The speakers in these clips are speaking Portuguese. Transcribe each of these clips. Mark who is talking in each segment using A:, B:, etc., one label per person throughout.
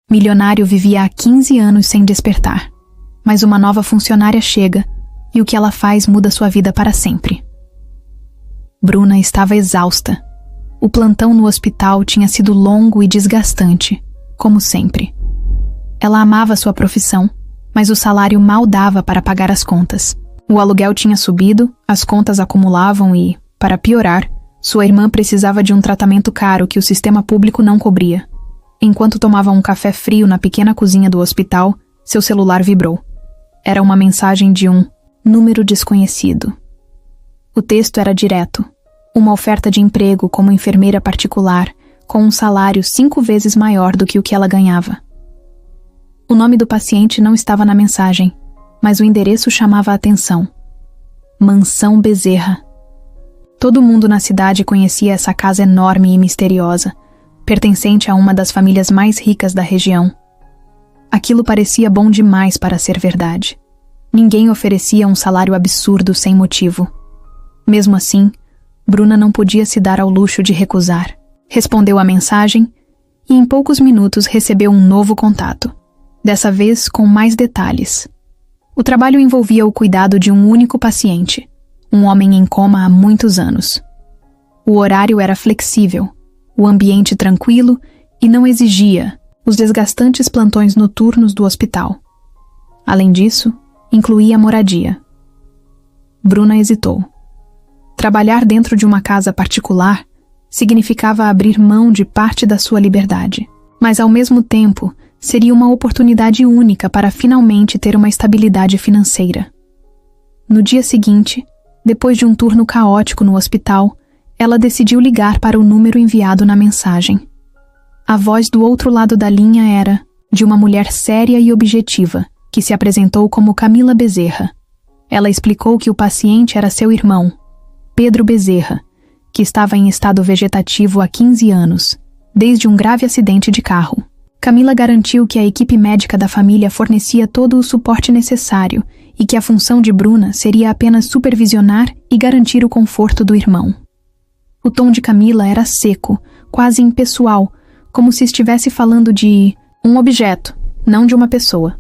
A: Milionário vivia há 15 anos sem despertar, mas uma nova funcionária chega e o que ela faz muda sua vida para sempre. Bruna estava exausta. O plantão no hospital tinha sido longo e desgastante, como sempre. Ela amava sua profissão, mas o salário mal dava para pagar as contas. O aluguel tinha subido, as contas acumulavam e, para piorar, sua irmã precisava de um tratamento caro que o sistema público não cobria. Enquanto tomava um café frio na pequena cozinha do hospital, seu celular vibrou. Era uma mensagem de um número desconhecido. O texto era direto. Uma oferta de emprego como enfermeira particular, com um salário 5 vezes maior do que o que ela ganhava. O nome do paciente não estava na mensagem, mas o endereço chamava a atenção. Mansão Bezerra. Todo mundo na cidade conhecia essa casa enorme e misteriosa, pertencente a uma das famílias mais ricas da região. Aquilo parecia bom demais para ser verdade. Ninguém oferecia um salário absurdo sem motivo. Mesmo assim, Bruna não podia se dar ao luxo de recusar. Respondeu à mensagem e em poucos minutos recebeu um novo contato, dessa vez com mais detalhes. O trabalho envolvia o cuidado de um único paciente, um homem em coma há muitos anos. O horário era flexível, o ambiente tranquilo e não exigia os desgastantes plantões noturnos do hospital. Além disso, incluía moradia. Bruna hesitou. Trabalhar dentro de uma casa particular significava abrir mão de parte da sua liberdade, mas ao mesmo tempo seria uma oportunidade única para finalmente ter uma estabilidade financeira. No dia seguinte, depois de um turno caótico no hospital, ela decidiu ligar para o número enviado na mensagem. A voz do outro lado da linha era de uma mulher séria e objetiva, que se apresentou como Camila Bezerra. Ela explicou que o paciente era seu irmão, Pedro Bezerra, que estava em estado vegetativo há 15 anos, desde um grave acidente de carro. Camila garantiu que a equipe médica da família fornecia todo o suporte necessário e que a função de Bruna seria apenas supervisionar e garantir o conforto do irmão. O tom de Camila era seco, quase impessoal, como se estivesse falando de um objeto, não de uma pessoa.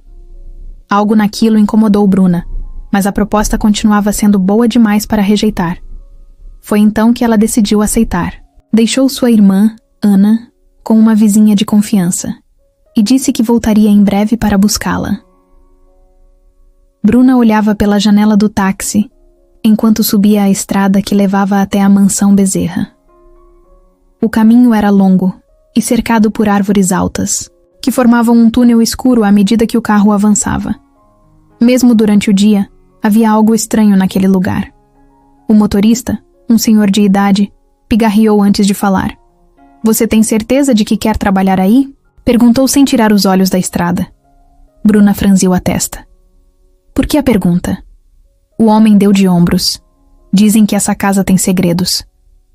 A: Algo naquilo incomodou Bruna, mas a proposta continuava sendo boa demais para rejeitar. Foi então que ela decidiu aceitar. Deixou sua irmã, Ana, com uma vizinha de confiança e disse que voltaria em breve para buscá-la. Bruna olhava pela janela do táxi enquanto subia a estrada que levava até a mansão Bezerra. O caminho era longo e cercado por árvores altas, que formavam um túnel escuro à medida que o carro avançava. Mesmo durante o dia, havia algo estranho naquele lugar. O motorista, um senhor de idade, pigarreou antes de falar. "Você tem certeza de que quer trabalhar aí?" Perguntou sem tirar os olhos da estrada. Bruna franziu a testa. "Por que a pergunta?" O homem deu de ombros. "Dizem que essa casa tem segredos.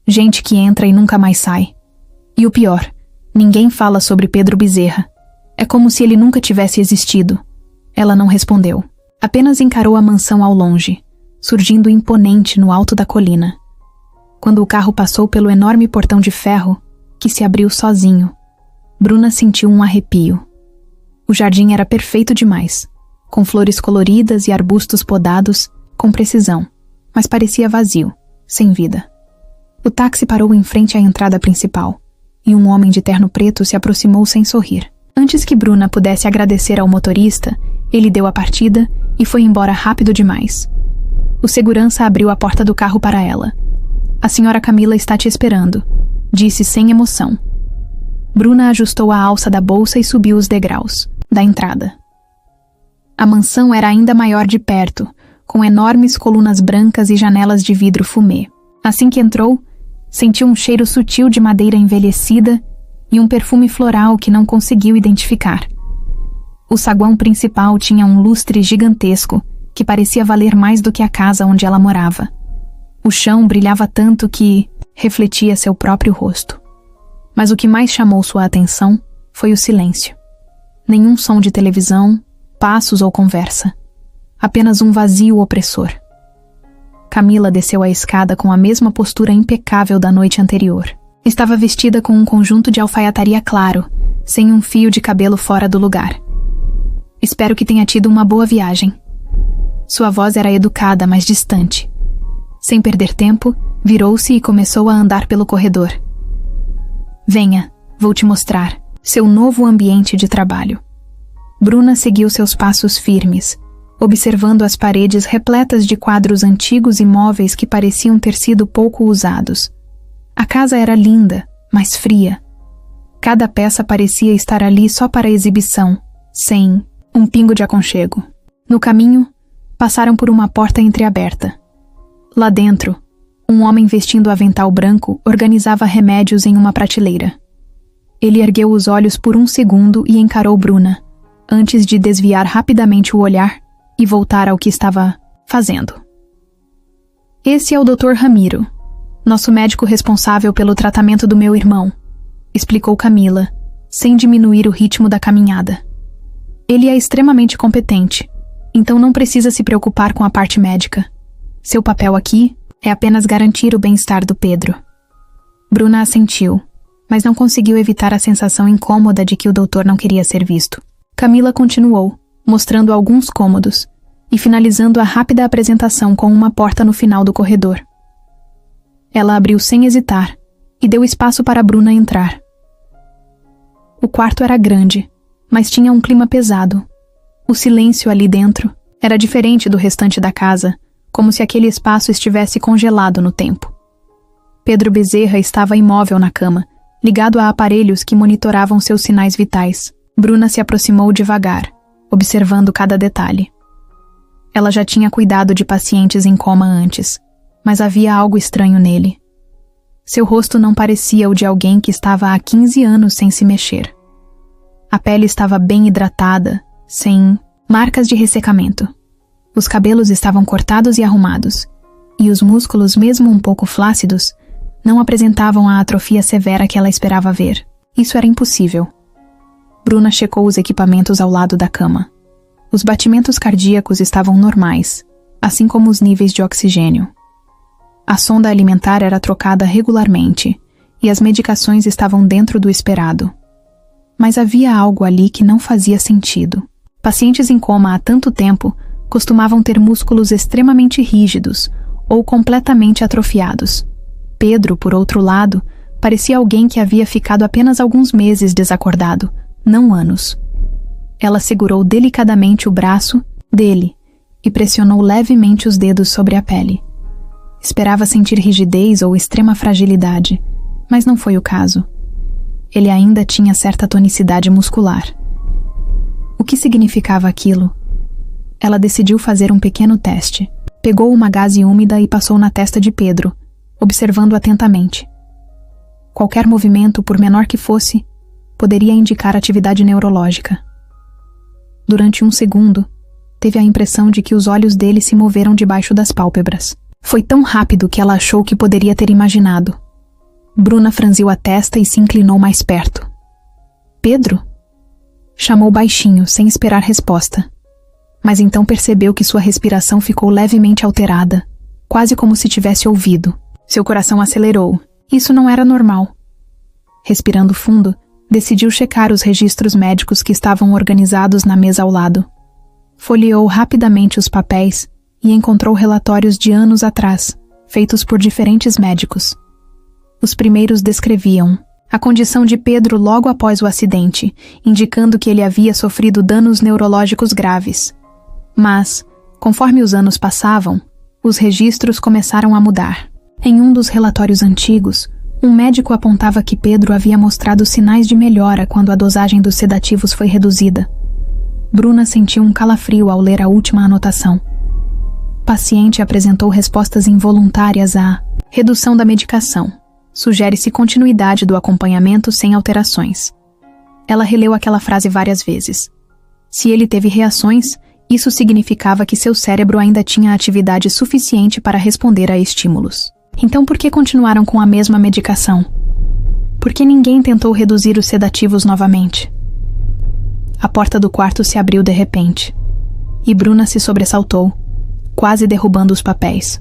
A: Gente que entra e nunca mais sai. E o pior, ninguém fala sobre Pedro Bezerra. É como se ele nunca tivesse existido." Ela não respondeu. Apenas encarou a mansão ao longe, surgindo imponente no alto da colina. Quando o carro passou pelo enorme portão de ferro, que se abriu sozinho, Bruna sentiu um arrepio. O jardim era perfeito demais, com flores coloridas e arbustos podados com precisão, mas parecia vazio, sem vida. O táxi parou em frente à entrada principal, e um homem de terno preto se aproximou sem sorrir. Antes que Bruna pudesse agradecer ao motorista, ele deu a partida e foi embora rápido demais. O segurança abriu a porta do carro para ela. "A senhora Camila está te esperando", disse sem emoção. Bruna ajustou a alça da bolsa e subiu os degraus da entrada. A mansão era ainda maior de perto, com enormes colunas brancas e janelas de vidro fumê. Assim que entrou, sentiu um cheiro sutil de madeira envelhecida e um perfume floral que não conseguiu identificar. O saguão principal tinha um lustre gigantesco que parecia valer mais do que a casa onde ela morava. O chão brilhava tanto que refletia seu próprio rosto. Mas o que mais chamou sua atenção foi o silêncio. Nenhum som de televisão, passos ou conversa. Apenas um vazio opressor. Camila desceu a escada com a mesma postura impecável da noite anterior. Estava vestida com um conjunto de alfaiataria claro, sem um fio de cabelo fora do lugar. Espero que tenha tido uma boa viagem. Sua voz era educada, mas distante. Sem perder tempo, virou-se e começou a andar pelo corredor. Venha, vou te mostrar seu novo ambiente de trabalho. Bruna seguiu seus passos firmes, observando as paredes repletas de quadros antigos e móveis que pareciam ter sido pouco usados. A casa era linda, mas fria. Cada peça parecia estar ali só para exibição, sem um pingo de aconchego. No caminho, passaram por uma porta entreaberta. Lá dentro, um homem vestindo avental branco organizava remédios em uma prateleira. Ele ergueu os olhos por um segundo e encarou Bruna, antes de desviar rapidamente o olhar e voltar ao que estava fazendo. Esse é o Dr. Ramiro, nosso médico responsável pelo tratamento do meu irmão, explicou Camila, sem diminuir o ritmo da caminhada. Ele é extremamente competente, então não precisa se preocupar com a parte médica. Seu papel aqui é apenas garantir o bem-estar do Pedro. Bruna assentiu, mas não conseguiu evitar a sensação incômoda de que o doutor não queria ser visto. Camila continuou, mostrando alguns cômodos, e finalizando a rápida apresentação com uma porta no final do corredor. Ela abriu sem hesitar, e deu espaço para Bruna entrar. O quarto era grande, mas tinha um clima pesado. O silêncio ali dentro era diferente do restante da casa, como se aquele espaço estivesse congelado no tempo. Pedro Bezerra estava imóvel na cama, ligado a aparelhos que monitoravam seus sinais vitais. Bruna se aproximou devagar, observando cada detalhe. Ela já tinha cuidado de pacientes em coma antes, mas havia algo estranho nele. Seu rosto não parecia o de alguém que estava há 15 anos sem se mexer. A pele estava bem hidratada, sem marcas de ressecamento. Os cabelos estavam cortados e arrumados, e os músculos, mesmo um pouco flácidos, não apresentavam a atrofia severa que ela esperava ver. Isso era impossível. Bruna checou os equipamentos ao lado da cama. Os batimentos cardíacos estavam normais, assim como os níveis de oxigênio. A sonda alimentar era trocada regularmente, e as medicações estavam dentro do esperado. Mas havia algo ali que não fazia sentido. Pacientes em coma há tanto tempo costumavam ter músculos extremamente rígidos ou completamente atrofiados. Pedro, por outro lado, parecia alguém que havia ficado apenas alguns meses desacordado, não anos. Ela segurou delicadamente o braço dele e pressionou levemente os dedos sobre a pele. Esperava sentir rigidez ou extrema fragilidade, mas não foi o caso. Ele ainda tinha certa tonicidade muscular. O que significava aquilo? Ela decidiu fazer um pequeno teste. Pegou uma gaze úmida e passou na testa de Pedro, observando atentamente. Qualquer movimento, por menor que fosse, poderia indicar atividade neurológica. Durante um segundo, teve a impressão de que os olhos dele se moveram debaixo das pálpebras. Foi tão rápido que ela achou que poderia ter imaginado. Bruna franziu a testa e se inclinou mais perto. Pedro? Chamou baixinho, sem esperar resposta. Mas então percebeu que sua respiração ficou levemente alterada, quase como se tivesse ouvido. Seu coração acelerou. Isso não era normal. Respirando fundo, decidiu checar os registros médicos que estavam organizados na mesa ao lado. Folheou rapidamente os papéis e encontrou relatórios de anos atrás, feitos por diferentes médicos. Os primeiros descreviam a condição de Pedro logo após o acidente, indicando que ele havia sofrido danos neurológicos graves. Mas, conforme os anos passavam, os registros começaram a mudar. Em um dos relatórios antigos, um médico apontava que Pedro havia mostrado sinais de melhora quando a dosagem dos sedativos foi reduzida. Bruna sentiu um calafrio ao ler a última anotação. O paciente apresentou respostas involuntárias à redução da medicação. Sugere-se continuidade do acompanhamento sem alterações. Ela releu aquela frase várias vezes. Se ele teve reações, isso significava que seu cérebro ainda tinha atividade suficiente para responder a estímulos. Então por que continuaram com a mesma medicação? Por que ninguém tentou reduzir os sedativos novamente? A porta do quarto se abriu de repente, e Bruna se sobressaltou, quase derrubando os papéis.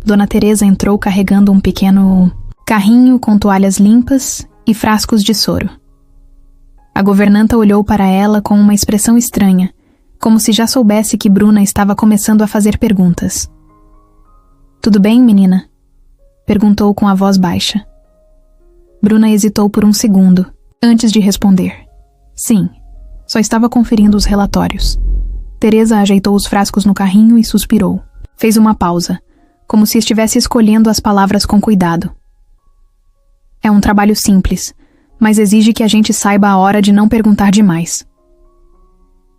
A: Dona Teresa entrou carregando um pequeno carrinho com toalhas limpas e frascos de soro. A governanta olhou para ela com uma expressão estranha, como se já soubesse que Bruna estava começando a fazer perguntas. "Tudo bem, menina?" perguntou com a voz baixa. Bruna hesitou por um segundo, antes de responder. Sim, só estava conferindo os relatórios. Teresa ajeitou os frascos no carrinho e suspirou. Fez uma pausa, como se estivesse escolhendo as palavras com cuidado. "É um trabalho simples, mas exige que a gente saiba a hora de não perguntar demais."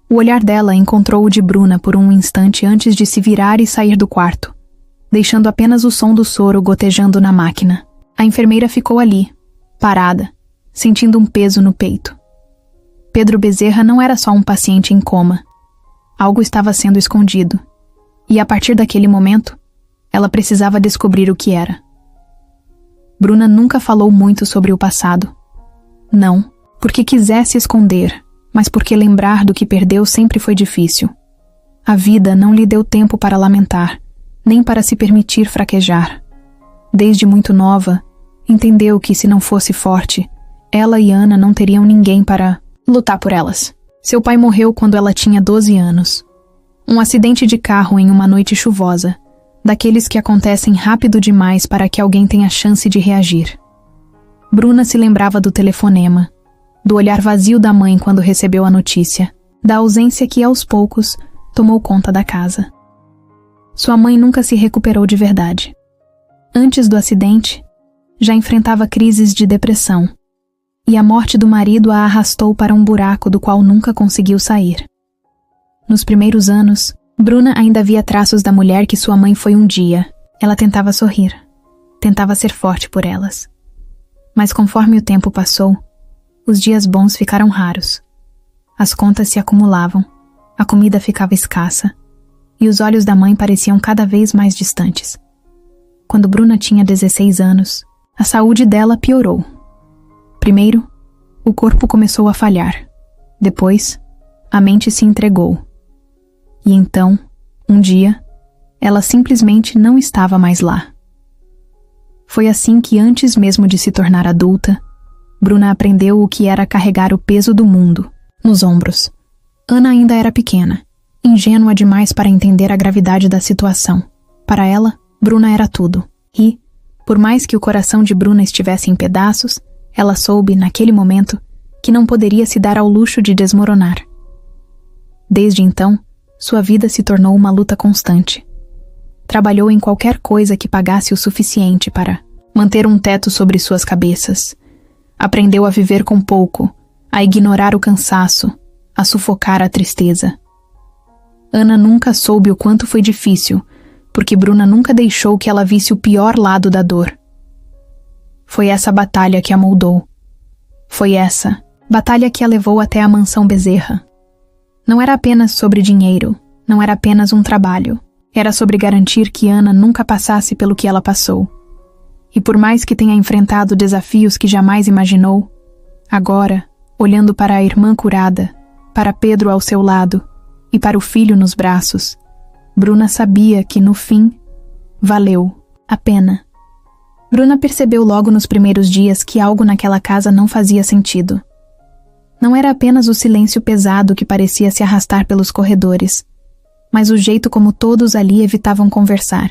A: O olhar dela encontrou o de Bruna por um instante antes de se virar e sair do quarto, deixando apenas o som do soro gotejando na máquina. A enfermeira ficou ali, parada, sentindo um peso no peito. Pedro Bezerra não era só um paciente em coma. Algo estava sendo escondido, e a partir daquele momento, ela precisava descobrir o que era. Bruna nunca falou muito sobre o passado. Não, porque quisesse esconder, mas porque lembrar do que perdeu sempre foi difícil. A vida não lhe deu tempo para lamentar, nem para se permitir fraquejar. Desde muito nova, entendeu que se não fosse forte, ela e Ana não teriam ninguém para lutar por elas. Seu pai morreu quando ela tinha 12 anos. Um acidente de carro em uma noite chuvosa, daqueles que acontecem rápido demais para que alguém tenha chance de reagir. Bruna se lembrava do telefonema, do olhar vazio da mãe quando recebeu a notícia, da ausência que aos poucos tomou conta da casa. Sua mãe nunca se recuperou de verdade. Antes do acidente, já enfrentava crises de depressão, e a morte do marido a arrastou para um buraco do qual nunca conseguiu sair. Nos primeiros anos, Bruna ainda via traços da mulher que sua mãe foi um dia. Ela tentava sorrir, tentava ser forte por elas. Mas conforme o tempo passou, os dias bons ficaram raros. As contas se acumulavam, a comida ficava escassa, e os olhos da mãe pareciam cada vez mais distantes. Quando Bruna tinha 16 anos, a saúde dela piorou. Primeiro, o corpo começou a falhar. Depois, a mente se entregou. E então, um dia, ela simplesmente não estava mais lá. Foi assim que, antes mesmo de se tornar adulta, Bruna aprendeu o que era carregar o peso do mundo nos ombros. Ana ainda era pequena, ingênua demais para entender a gravidade da situação. Para ela, Bruna era tudo. E, por mais que o coração de Bruna estivesse em pedaços, ela soube, naquele momento, que não poderia se dar ao luxo de desmoronar. Desde então, sua vida se tornou uma luta constante. Trabalhou em qualquer coisa que pagasse o suficiente para manter um teto sobre suas cabeças. Aprendeu a viver com pouco, a ignorar o cansaço, a sufocar a tristeza. Ana nunca soube o quanto foi difícil, porque Bruna nunca deixou que ela visse o pior lado da dor. Foi essa batalha que a moldou. Foi essa batalha que a levou até a mansão Bezerra. Não era apenas sobre dinheiro, não era apenas um trabalho. Era sobre garantir que Ana nunca passasse pelo que ela passou. E por mais que tenha enfrentado desafios que jamais imaginou, agora, olhando para a irmã curada, para Pedro ao seu lado e para o filho nos braços, Bruna sabia que, no fim, valeu a pena. Bruna percebeu logo nos primeiros dias que algo naquela casa não fazia sentido. Não era apenas o silêncio pesado que parecia se arrastar pelos corredores, mas o jeito como todos ali evitavam conversar.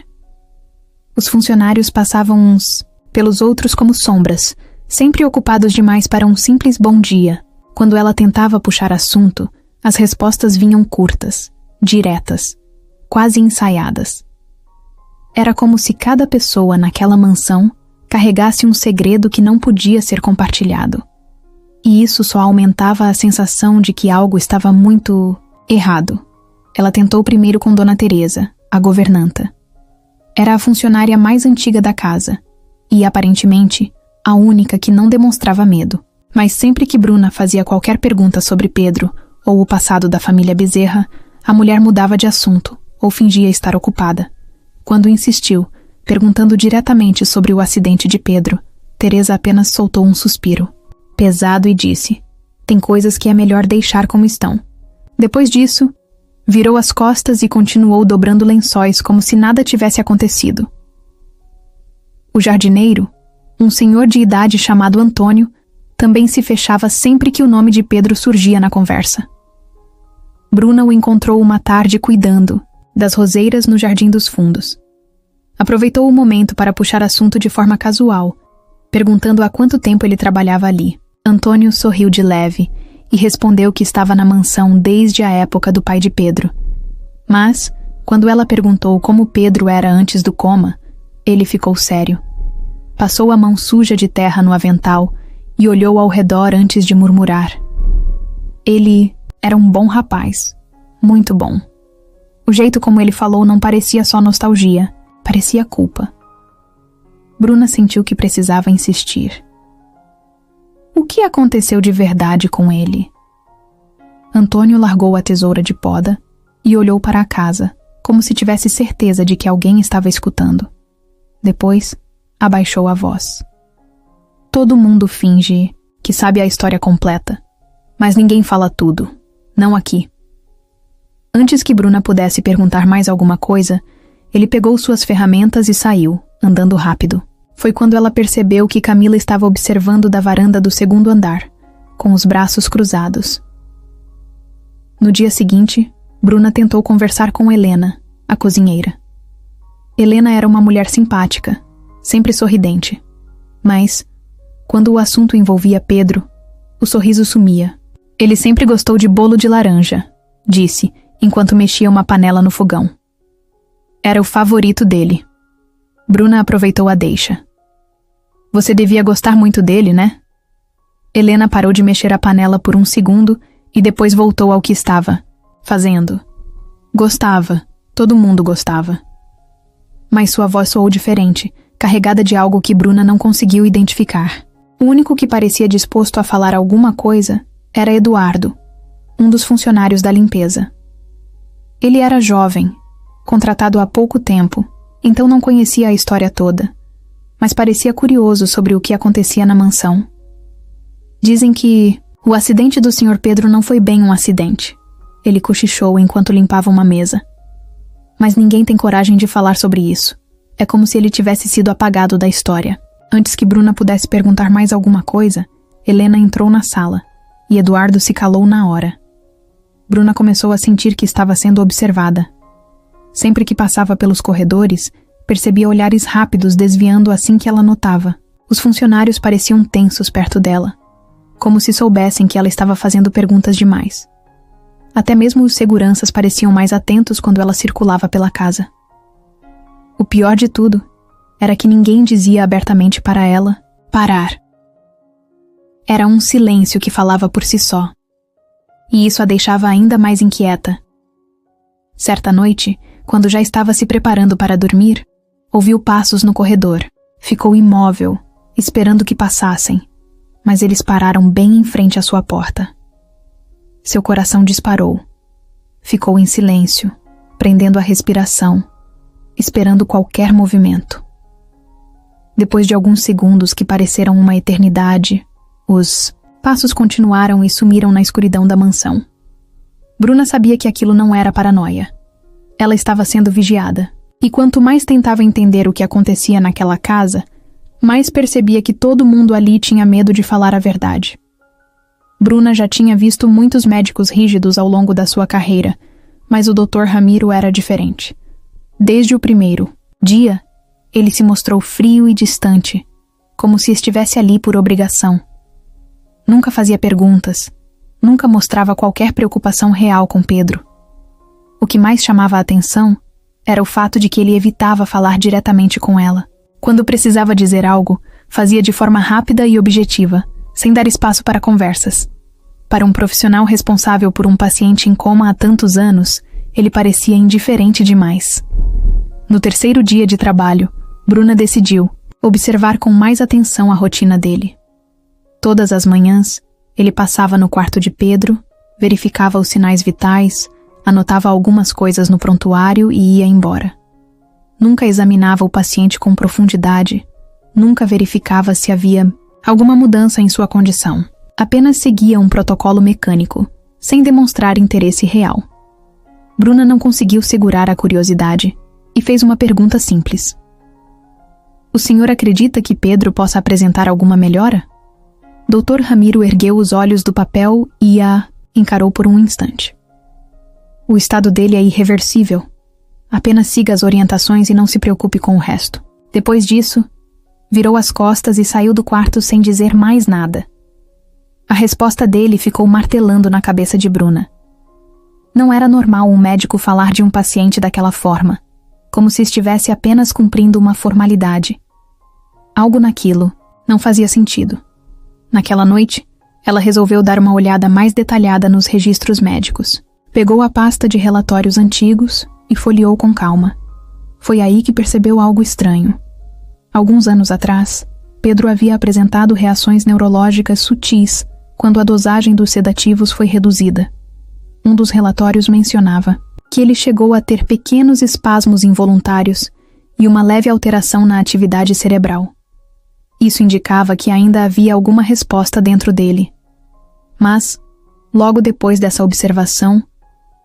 A: Os funcionários passavam uns pelos outros como sombras, sempre ocupados demais para um simples bom dia. Quando ela tentava puxar assunto, as respostas vinham curtas, diretas, quase ensaiadas. Era como se cada pessoa naquela mansão carregasse um segredo que não podia ser compartilhado. E isso só aumentava a sensação de que algo estava muito errado. Ela tentou primeiro com Dona Teresa, a governanta. Era a funcionária mais antiga da casa e, aparentemente, a única que não demonstrava medo. Mas sempre que Bruna fazia qualquer pergunta sobre Pedro ou o passado da família Bezerra, a mulher mudava de assunto ou fingia estar ocupada. Quando insistiu, perguntando diretamente sobre o acidente de Pedro, Teresa apenas soltou um suspiro pesado e disse: "Tem coisas que é melhor deixar como estão." Depois disso, virou as costas e continuou dobrando lençóis como se nada tivesse acontecido. O jardineiro, um senhor de idade chamado Antônio, também se fechava sempre que o nome de Pedro surgia na conversa. Bruna o encontrou uma tarde cuidando das roseiras no Jardim dos Fundos. Aproveitou o momento para puxar assunto de forma casual, perguntando há quanto tempo ele trabalhava ali. Antônio sorriu de leve e respondeu que estava na mansão desde a época do pai de Pedro. Mas, quando ela perguntou como Pedro era antes do coma, ele ficou sério. Passou a mão suja de terra no avental e olhou ao redor antes de murmurar. Ele era um bom rapaz, muito bom. O jeito como ele falou não parecia só nostalgia, parecia culpa. Bruna sentiu que precisava insistir. O que aconteceu de verdade com ele? Antônio largou a tesoura de poda e olhou para a casa, como se tivesse certeza de que alguém estava escutando. Depois, abaixou a voz. Todo mundo finge que sabe a história completa, mas ninguém fala tudo, não aqui. Antes que Bruna pudesse perguntar mais alguma coisa, ele pegou suas ferramentas e saiu, andando rápido. Foi quando ela percebeu que Camila estava observando da varanda do segundo andar, com os braços cruzados. No dia seguinte, Bruna tentou conversar com Helena, a cozinheira. Helena era uma mulher simpática, sempre sorridente. Mas, quando o assunto envolvia Pedro, o sorriso sumia. Ele sempre gostou de bolo de laranja, disse, enquanto mexia uma panela no fogão. Era o favorito dele. Bruna aproveitou a deixa. Você devia gostar muito dele, né? Helena parou de mexer a panela por um segundo e depois voltou ao que estava fazendo. Gostava, todo mundo gostava. Mas sua voz soou diferente, carregada de algo que Bruna não conseguiu identificar. O único que parecia disposto a falar alguma coisa era Eduardo, um dos funcionários da limpeza. Ele era jovem, contratado há pouco tempo, então não conhecia a história toda, mas parecia curioso sobre o que acontecia na mansão. Dizem que o acidente do Sr. Pedro não foi bem um acidente. Ele cochichou enquanto limpava uma mesa. Mas ninguém tem coragem de falar sobre isso. É como se ele tivesse sido apagado da história. Antes que Bruna pudesse perguntar mais alguma coisa, Helena entrou na sala, e Eduardo se calou na hora. Bruna começou a sentir que estava sendo observada. Sempre que passava pelos corredores, percebia olhares rápidos desviando assim que ela notava. Os funcionários pareciam tensos perto dela, como se soubessem que ela estava fazendo perguntas demais. Até mesmo os seguranças pareciam mais atentos quando ela circulava pela casa. O pior de tudo era que ninguém dizia abertamente para ela parar. Era um silêncio que falava por si só, e isso a deixava ainda mais inquieta. Certa noite, quando já estava se preparando para dormir, ouviu passos no corredor. Ficou imóvel, esperando que passassem, mas eles pararam bem em frente à sua porta. Seu coração disparou. Ficou em silêncio, prendendo a respiração, esperando qualquer movimento. Depois de alguns segundos que pareceram uma eternidade, os passos continuaram e sumiram na escuridão da mansão. Bruna sabia que aquilo não era paranoia. Ela estava sendo vigiada, e quanto mais tentava entender o que acontecia naquela casa, mais percebia que todo mundo ali tinha medo de falar a verdade. Bruna já tinha visto muitos médicos rígidos ao longo da sua carreira, mas o Dr. Ramiro era diferente. Desde o primeiro dia, ele se mostrou frio e distante, como se estivesse ali por obrigação. Nunca fazia perguntas, nunca mostrava qualquer preocupação real com Pedro. O que mais chamava a atenção era o fato de que ele evitava falar diretamente com ela. Quando precisava dizer algo, fazia de forma rápida e objetiva, sem dar espaço para conversas. Para um profissional responsável por um paciente em coma há tantos anos, ele parecia indiferente demais. No terceiro dia de trabalho, Bruna decidiu observar com mais atenção a rotina dele. Todas as manhãs, ele passava no quarto de Pedro, verificava os sinais vitais, anotava algumas coisas no prontuário e ia embora. Nunca examinava o paciente com profundidade, nunca verificava se havia alguma mudança em sua condição. Apenas seguia um protocolo mecânico, sem demonstrar interesse real. Bruna não conseguiu segurar a curiosidade e fez uma pergunta simples. O senhor acredita que Pedro possa apresentar alguma melhora? Dr. Ramiro ergueu os olhos do papel e a encarou por um instante. O estado dele é irreversível. Apenas siga as orientações e não se preocupe com o resto. Depois disso, virou as costas e saiu do quarto sem dizer mais nada. A resposta dele ficou martelando na cabeça de Bruna. Não era normal um médico falar de um paciente daquela forma, como se estivesse apenas cumprindo uma formalidade. Algo naquilo não fazia sentido. Naquela noite, ela resolveu dar uma olhada mais detalhada nos registros médicos. Pegou a pasta de relatórios antigos e folheou com calma. Foi aí que percebeu algo estranho. Alguns anos atrás, Pedro havia apresentado reações neurológicas sutis quando a dosagem dos sedativos foi reduzida. Um dos relatórios mencionava que ele chegou a ter pequenos espasmos involuntários e uma leve alteração na atividade cerebral. Isso indicava que ainda havia alguma resposta dentro dele. Mas, logo depois dessa observação,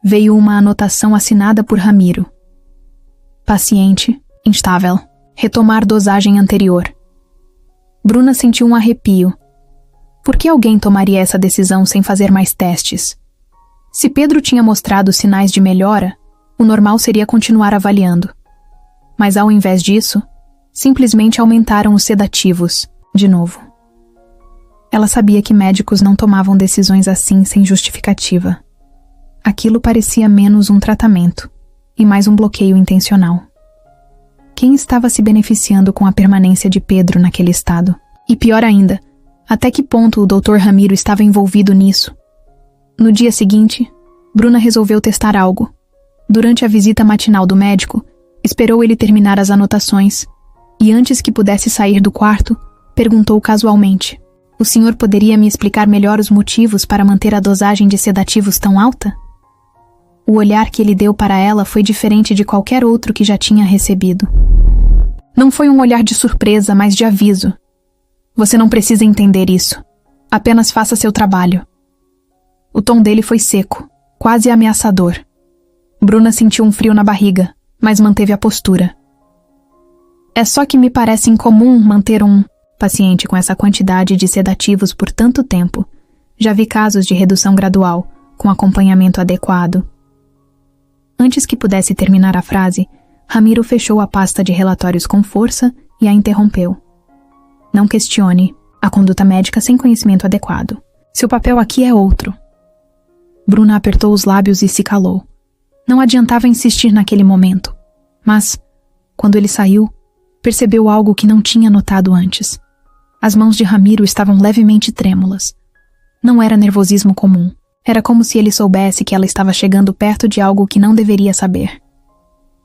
A: veio uma anotação assinada por Ramiro. Paciente, instável. Retomar dosagem anterior. Bruna sentiu um arrepio. Por que alguém tomaria essa decisão sem fazer mais testes? Se Pedro tinha mostrado sinais de melhora, o normal seria continuar avaliando. Mas ao invés disso, simplesmente aumentaram os sedativos, de novo. Ela sabia que médicos não tomavam decisões assim sem justificativa. Aquilo parecia menos um tratamento e mais um bloqueio intencional. Quem estava se beneficiando com a permanência de Pedro naquele estado? E pior ainda, até que ponto o Dr. Ramiro estava envolvido nisso? No dia seguinte, Bruna resolveu testar algo. Durante a visita matinal do médico, esperou ele terminar as anotações e antes que pudesse sair do quarto, perguntou casualmente: "O senhor poderia me explicar melhor os motivos para manter a dosagem de sedativos tão alta?" O olhar que ele deu para ela foi diferente de qualquer outro que já tinha recebido. Não foi um olhar de surpresa, mas de aviso. Você não precisa entender isso. Apenas faça seu trabalho. O tom dele foi seco, quase ameaçador. Bruna sentiu um frio na barriga, mas manteve a postura. É só que me parece incomum manter um paciente com essa quantidade de sedativos por tanto tempo. Já vi casos de redução gradual, com acompanhamento adequado. Antes que pudesse terminar a frase, Ramiro fechou a pasta de relatórios com força e a interrompeu. Não questione a conduta médica sem conhecimento adequado. Seu papel aqui é outro. Bruna apertou os lábios e se calou. Não adiantava insistir naquele momento. Mas, quando ele saiu, percebeu algo que não tinha notado antes. As mãos de Ramiro estavam levemente trêmulas. Não era nervosismo comum. Era como se ele soubesse que ela estava chegando perto de algo que não deveria saber.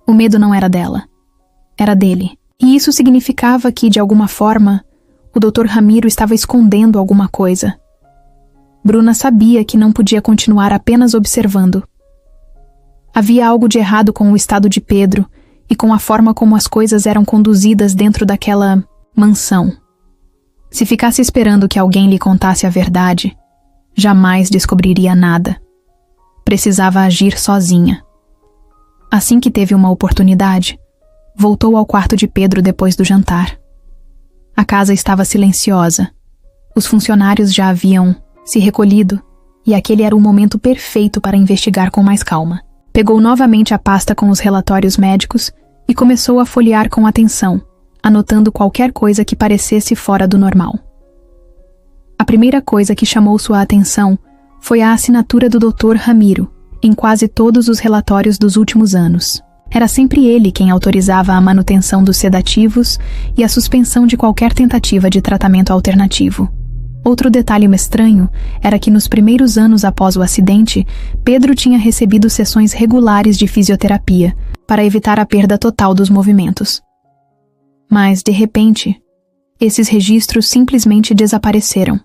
A: O medo não era dela. Era dele. E isso significava que, de alguma forma, o Dr. Ramiro estava escondendo alguma coisa. Bruna sabia que não podia continuar apenas observando. Havia algo de errado com o estado de Pedro e com a forma como as coisas eram conduzidas dentro daquela mansão. Se ficasse esperando que alguém lhe contasse a verdade, jamais descobriria nada. Precisava agir sozinha. Assim que teve uma oportunidade, voltou ao quarto de Pedro depois do jantar. A casa estava silenciosa. Os funcionários já haviam se recolhido e aquele era o momento perfeito para investigar com mais calma. Pegou novamente a pasta com os relatórios médicos e começou a folhear com atenção, anotando qualquer coisa que parecesse fora do normal. A primeira coisa que chamou sua atenção foi a assinatura do Dr. Ramiro em quase todos os relatórios dos últimos anos. Era sempre ele quem autorizava a manutenção dos sedativos e a suspensão de qualquer tentativa de tratamento alternativo. Outro detalhe estranho era que nos primeiros anos após o acidente, Pedro tinha recebido sessões regulares de fisioterapia para evitar a perda total dos movimentos. Mas, de repente, esses registros simplesmente desapareceram.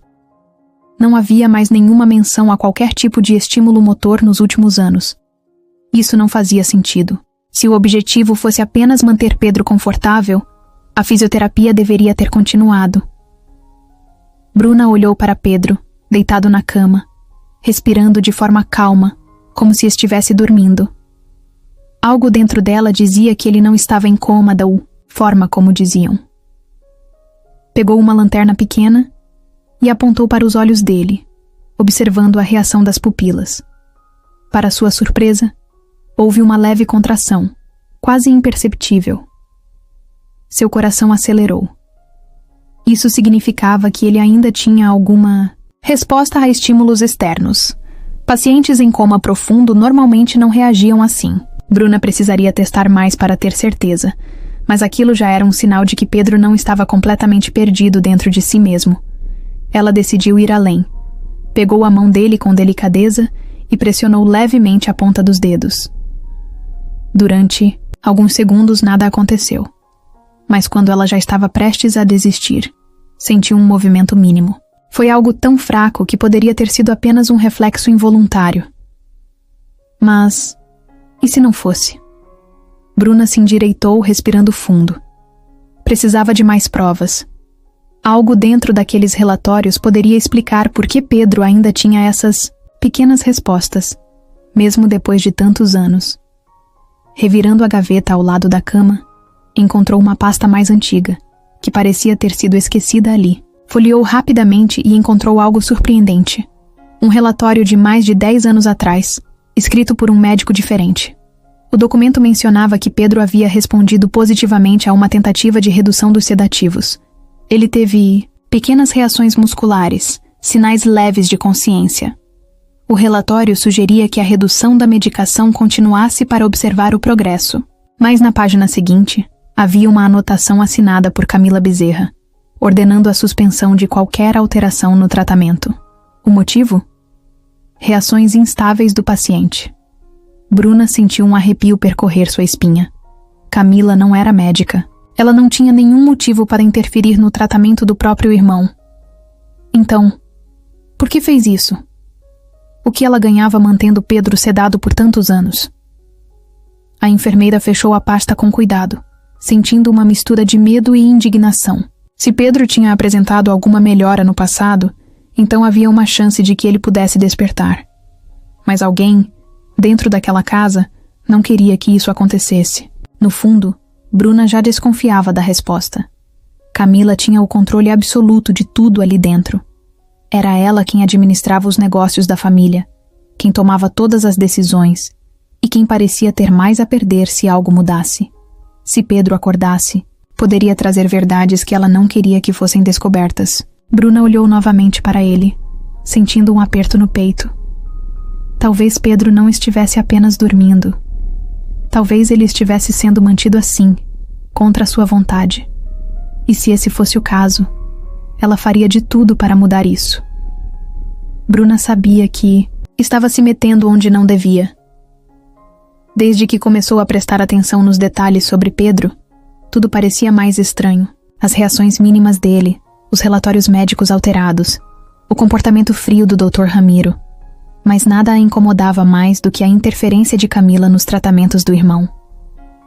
A: Não havia mais nenhuma menção a qualquer tipo de estímulo motor nos últimos anos. Isso não fazia sentido. Se o objetivo fosse apenas manter Pedro confortável, a fisioterapia deveria ter continuado. Bruna olhou para Pedro, deitado na cama, respirando de forma calma, como se estivesse dormindo. Algo dentro dela dizia que ele não estava em coma da forma como diziam. Pegou uma lanterna pequena e apontou para os olhos dele, observando a reação das pupilas. Para sua surpresa, houve uma leve contração, quase imperceptível. Seu coração acelerou. Isso significava que ele ainda tinha alguma resposta a estímulos externos. Pacientes em coma profundo normalmente não reagiam assim. Bruna precisaria testar mais para ter certeza, mas aquilo já era um sinal de que Pedro não estava completamente perdido dentro de si mesmo. Ela decidiu ir além. Pegou a mão dele com delicadeza e pressionou levemente a ponta dos dedos. Durante alguns segundos nada aconteceu. Mas quando ela já estava prestes a desistir, sentiu um movimento mínimo. Foi algo tão fraco que poderia ter sido apenas um reflexo involuntário. Mas, e se não fosse? Bruna se endireitou, respirando fundo. Precisava de mais provas. Algo dentro daqueles relatórios poderia explicar por que Pedro ainda tinha essas pequenas respostas, mesmo depois de tantos anos. Revirando a gaveta ao lado da cama, encontrou uma pasta mais antiga, que parecia ter sido esquecida ali. Folheou rapidamente e encontrou algo surpreendente. Um relatório de mais de 10 anos atrás, escrito por um médico diferente. O documento mencionava que Pedro havia respondido positivamente a uma tentativa de redução dos sedativos. Ele teve pequenas reações musculares, sinais leves de consciência. O relatório sugeria que a redução da medicação continuasse para observar o progresso. Mas na página seguinte, havia uma anotação assinada por Camila Bezerra, ordenando a suspensão de qualquer alteração no tratamento. O motivo? Reações instáveis do paciente. Bruna sentiu um arrepio percorrer sua espinha. Camila não era médica. Ela não tinha nenhum motivo para interferir no tratamento do próprio irmão. Então, por que fez isso? O que ela ganhava mantendo Pedro sedado por tantos anos? A enfermeira fechou a pasta com cuidado, sentindo uma mistura de medo e indignação. Se Pedro tinha apresentado alguma melhora no passado, então havia uma chance de que ele pudesse despertar. Mas alguém, dentro daquela casa, não queria que isso acontecesse. No fundo, Bruna já desconfiava da resposta. Camila tinha o controle absoluto de tudo ali dentro. Era ela quem administrava os negócios da família, quem tomava todas as decisões e quem parecia ter mais a perder se algo mudasse. Se Pedro acordasse, poderia trazer verdades que ela não queria que fossem descobertas. Bruna olhou novamente para ele, sentindo um aperto no peito. Talvez Pedro não estivesse apenas dormindo. Talvez ele estivesse sendo mantido assim, contra sua vontade. E se esse fosse o caso, ela faria de tudo para mudar isso. Bruna sabia que estava se metendo onde não devia. Desde que começou a prestar atenção nos detalhes sobre Pedro, tudo parecia mais estranho. As reações mínimas dele, os relatórios médicos alterados, o comportamento frio do Dr. Ramiro. Mas nada a incomodava mais do que a interferência de Camila nos tratamentos do irmão.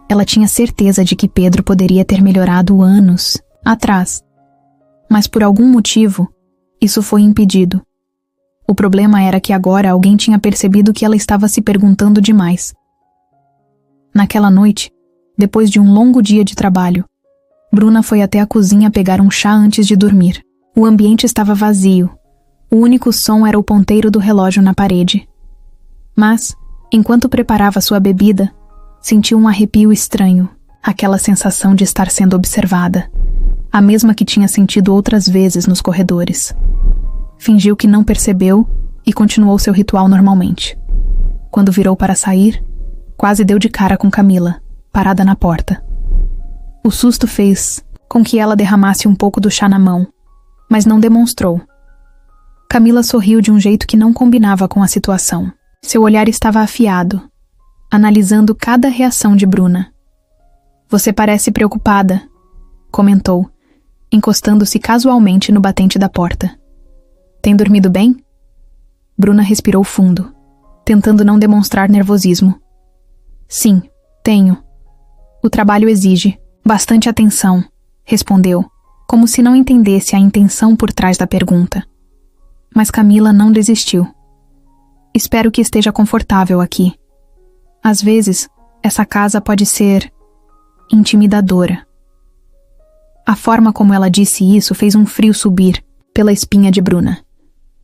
A: Ela tinha certeza de que Pedro poderia ter melhorado anos atrás. Mas por algum motivo, isso foi impedido. O problema era que agora alguém tinha percebido que ela estava se perguntando demais. Naquela noite, depois de um longo dia de trabalho, Bruna foi até a cozinha pegar um chá antes de dormir. O ambiente estava vazio. O único som era o ponteiro do relógio na parede. Mas, enquanto preparava sua bebida, sentiu um arrepio estranho, aquela sensação de estar sendo observada, a mesma que tinha sentido outras vezes nos corredores. Fingiu que não percebeu e continuou seu ritual normalmente. Quando virou para sair, quase deu de cara com Camila, parada na porta. O susto fez com que ela derramasse um pouco do chá na mão, mas não demonstrou. Camila sorriu de um jeito que não combinava com a situação. Seu olhar estava afiado, analisando cada reação de Bruna. "Você parece preocupada", comentou, encostando-se casualmente no batente da porta. "Tem dormido bem?" Bruna respirou fundo, tentando não demonstrar nervosismo. "Sim, tenho. O trabalho exige bastante atenção", respondeu, como se não entendesse a intenção por trás da pergunta. Mas Camila não desistiu. "Espero que esteja confortável aqui. Às vezes, essa casa pode ser intimidadora." A forma como ela disse isso fez um frio subir, pela espinha de Bruna.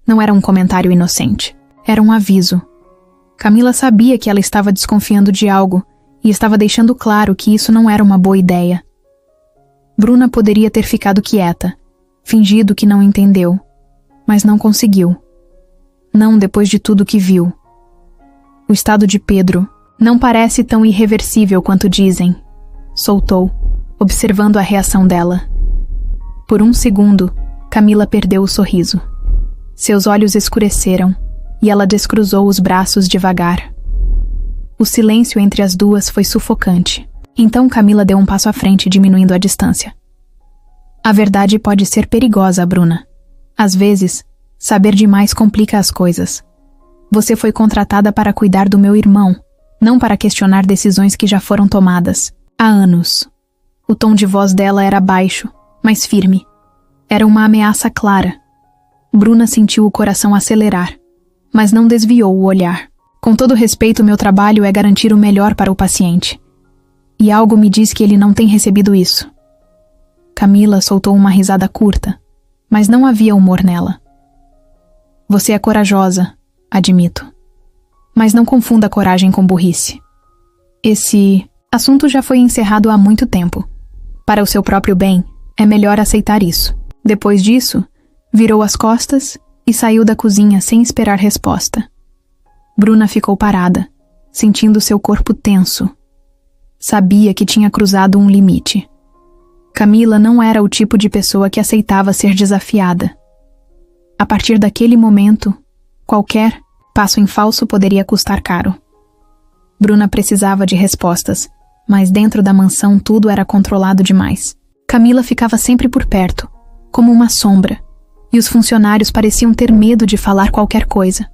A: Não era um comentário inocente. Era um aviso. Camila sabia que ela estava desconfiando de algo e estava deixando claro que isso não era uma boa ideia. Bruna poderia ter ficado quieta, fingido que não entendeu, mas não conseguiu. Não depois de tudo que viu. O estado de Pedro não parece tão irreversível quanto dizem, soltou, observando a reação dela. Por um segundo, Camila perdeu o sorriso. Seus olhos escureceram e ela descruzou os braços devagar. O silêncio entre as duas foi sufocante. Então Camila deu um passo à frente, diminuindo a distância. A verdade pode ser perigosa, Bruna. Às vezes, saber demais complica as coisas. Você foi contratada para cuidar do meu irmão, não para questionar decisões que já foram tomadas. Há anos. O tom de voz dela era baixo, mas firme. Era uma ameaça clara. Bruna sentiu o coração acelerar, mas não desviou o olhar. Com todo respeito, meu trabalho é garantir o melhor para o paciente. E algo me diz que ele não tem recebido isso. Camila soltou uma risada curta, mas não havia humor nela. Você é corajosa, admito. Mas não confunda coragem com burrice. Esse assunto já foi encerrado há muito tempo. Para o seu próprio bem, é melhor aceitar isso. Depois disso, virou as costas e saiu da cozinha sem esperar resposta. Bruna ficou parada, sentindo seu corpo tenso. Sabia que tinha cruzado um limite. Camila não era o tipo de pessoa que aceitava ser desafiada. A partir daquele momento, qualquer passo em falso poderia custar caro. Bruna precisava de respostas, mas dentro da mansão tudo era controlado demais. Camila ficava sempre por perto, como uma sombra, e os funcionários pareciam ter medo de falar qualquer coisa.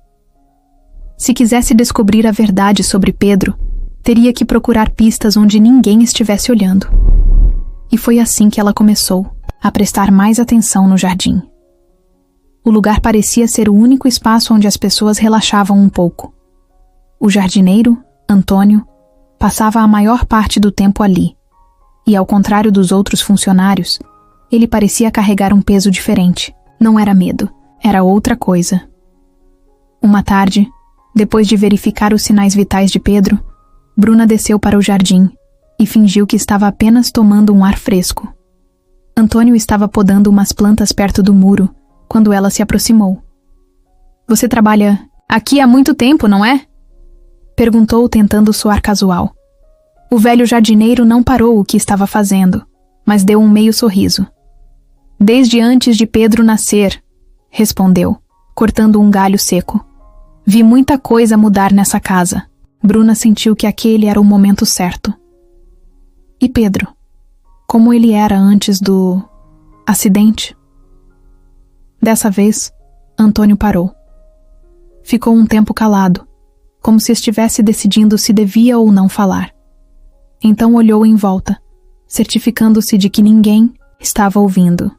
A: Se quisesse descobrir a verdade sobre Pedro, teria que procurar pistas onde ninguém estivesse olhando. E foi assim que ela começou a prestar mais atenção no jardim. O lugar parecia ser o único espaço onde as pessoas relaxavam um pouco. O jardineiro, Antônio, passava a maior parte do tempo ali, e ao contrário dos outros funcionários, ele parecia carregar um peso diferente. Não era medo, era outra coisa. Uma tarde, depois de verificar os sinais vitais de Pedro, Bruna desceu para o jardim e fingiu que estava apenas tomando um ar fresco. Antônio estava podando umas plantas perto do muro quando ela se aproximou. Você trabalha aqui há muito tempo, não é? Perguntou tentando soar casual. O velho jardineiro não parou o que estava fazendo, mas deu um meio sorriso. Desde antes de Pedro nascer, respondeu, cortando um galho seco. Vi muita coisa mudar nessa casa. Bruna sentiu que aquele era o momento certo. E Pedro? Como ele era antes do acidente? Dessa vez, Antônio parou. Ficou um tempo calado, como se estivesse decidindo se devia ou não falar. Então olhou em volta, certificando-se de que ninguém estava ouvindo.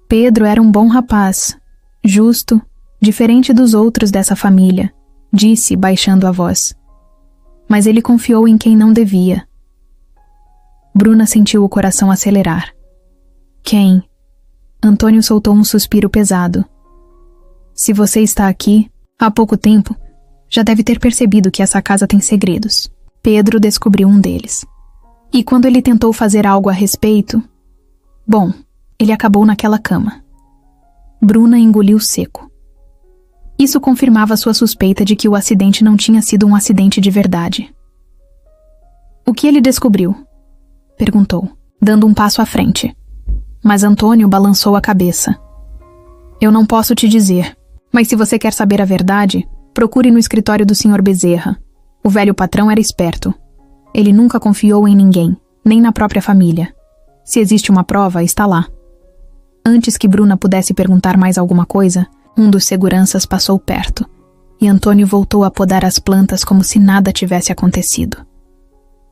A: Pedro era um bom rapaz, justo, diferente dos outros dessa família, disse, baixando a voz. Mas ele confiou em quem não devia. Bruna sentiu o coração acelerar. Quem? Antônio soltou um suspiro pesado. Se você está aqui, há pouco tempo, já deve ter percebido que essa casa tem segredos. Pedro descobriu um deles. E quando ele tentou fazer algo a respeito... Bom, ele acabou naquela cama. Bruna engoliu seco. Isso confirmava sua suspeita de que o acidente não tinha sido um acidente de verdade. O que ele descobriu? Perguntou, dando um passo à frente. Mas Antônio balançou a cabeça. Eu não posso te dizer, mas se você quer saber a verdade, procure no escritório do Sr. Bezerra. O velho patrão era esperto. Ele nunca confiou em ninguém, nem na própria família. Se existe uma prova, está lá. Antes que Bruna pudesse perguntar mais alguma coisa, um dos seguranças passou perto, e Antônio voltou a podar as plantas como se nada tivesse acontecido.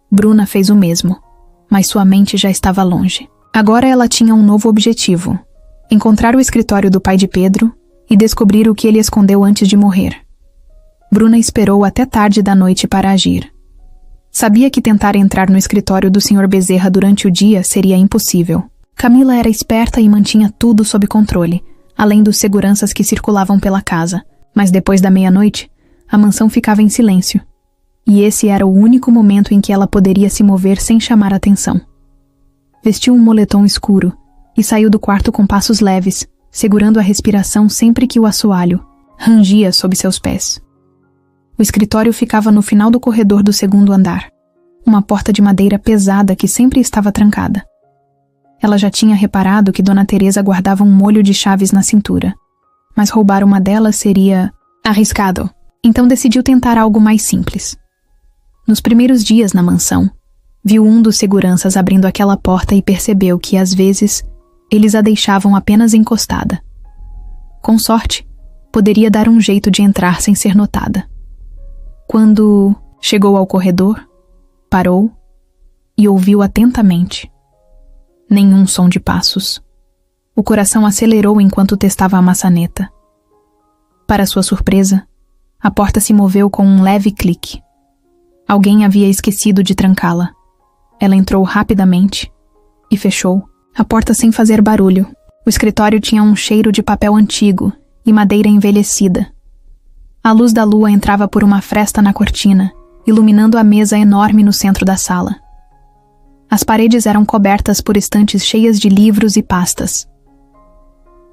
A: Bruna fez o mesmo, mas sua mente já estava longe. Agora ela tinha um novo objetivo: encontrar o escritório do pai de Pedro e descobrir o que ele escondeu antes de morrer. Bruna esperou até tarde da noite para agir. Sabia que tentar entrar no escritório do Sr. Bezerra durante o dia seria impossível. Camila era esperta e mantinha tudo sob controle, além dos seguranças que circulavam pela casa. Mas depois da meia-noite, a mansão ficava em silêncio. E esse era o único momento em que ela poderia se mover sem chamar atenção. Vestiu um moletom escuro e saiu do quarto com passos leves, segurando a respiração sempre que o assoalho rangia sob seus pés. O escritório ficava no final do corredor do segundo andar, uma porta de madeira pesada que sempre estava trancada. Ela já tinha reparado que Dona Teresa guardava um molho de chaves na cintura, mas roubar uma delas seria arriscado, então decidiu tentar algo mais simples. Nos primeiros dias na mansão, viu um dos seguranças abrindo aquela porta e percebeu que, às vezes, eles a deixavam apenas encostada. Com sorte, poderia dar um jeito de entrar sem ser notada. Quando chegou ao corredor, parou e ouviu atentamente. Nenhum som de passos. O coração acelerou enquanto testava a maçaneta. Para sua surpresa, a porta se moveu com um leve clique. Alguém havia esquecido de trancá-la. Ela entrou rapidamente e fechou a porta sem fazer barulho. O escritório tinha um cheiro de papel antigo e madeira envelhecida. A luz da lua entrava por uma fresta na cortina, iluminando a mesa enorme no centro da sala. As paredes eram cobertas por estantes cheias de livros e pastas.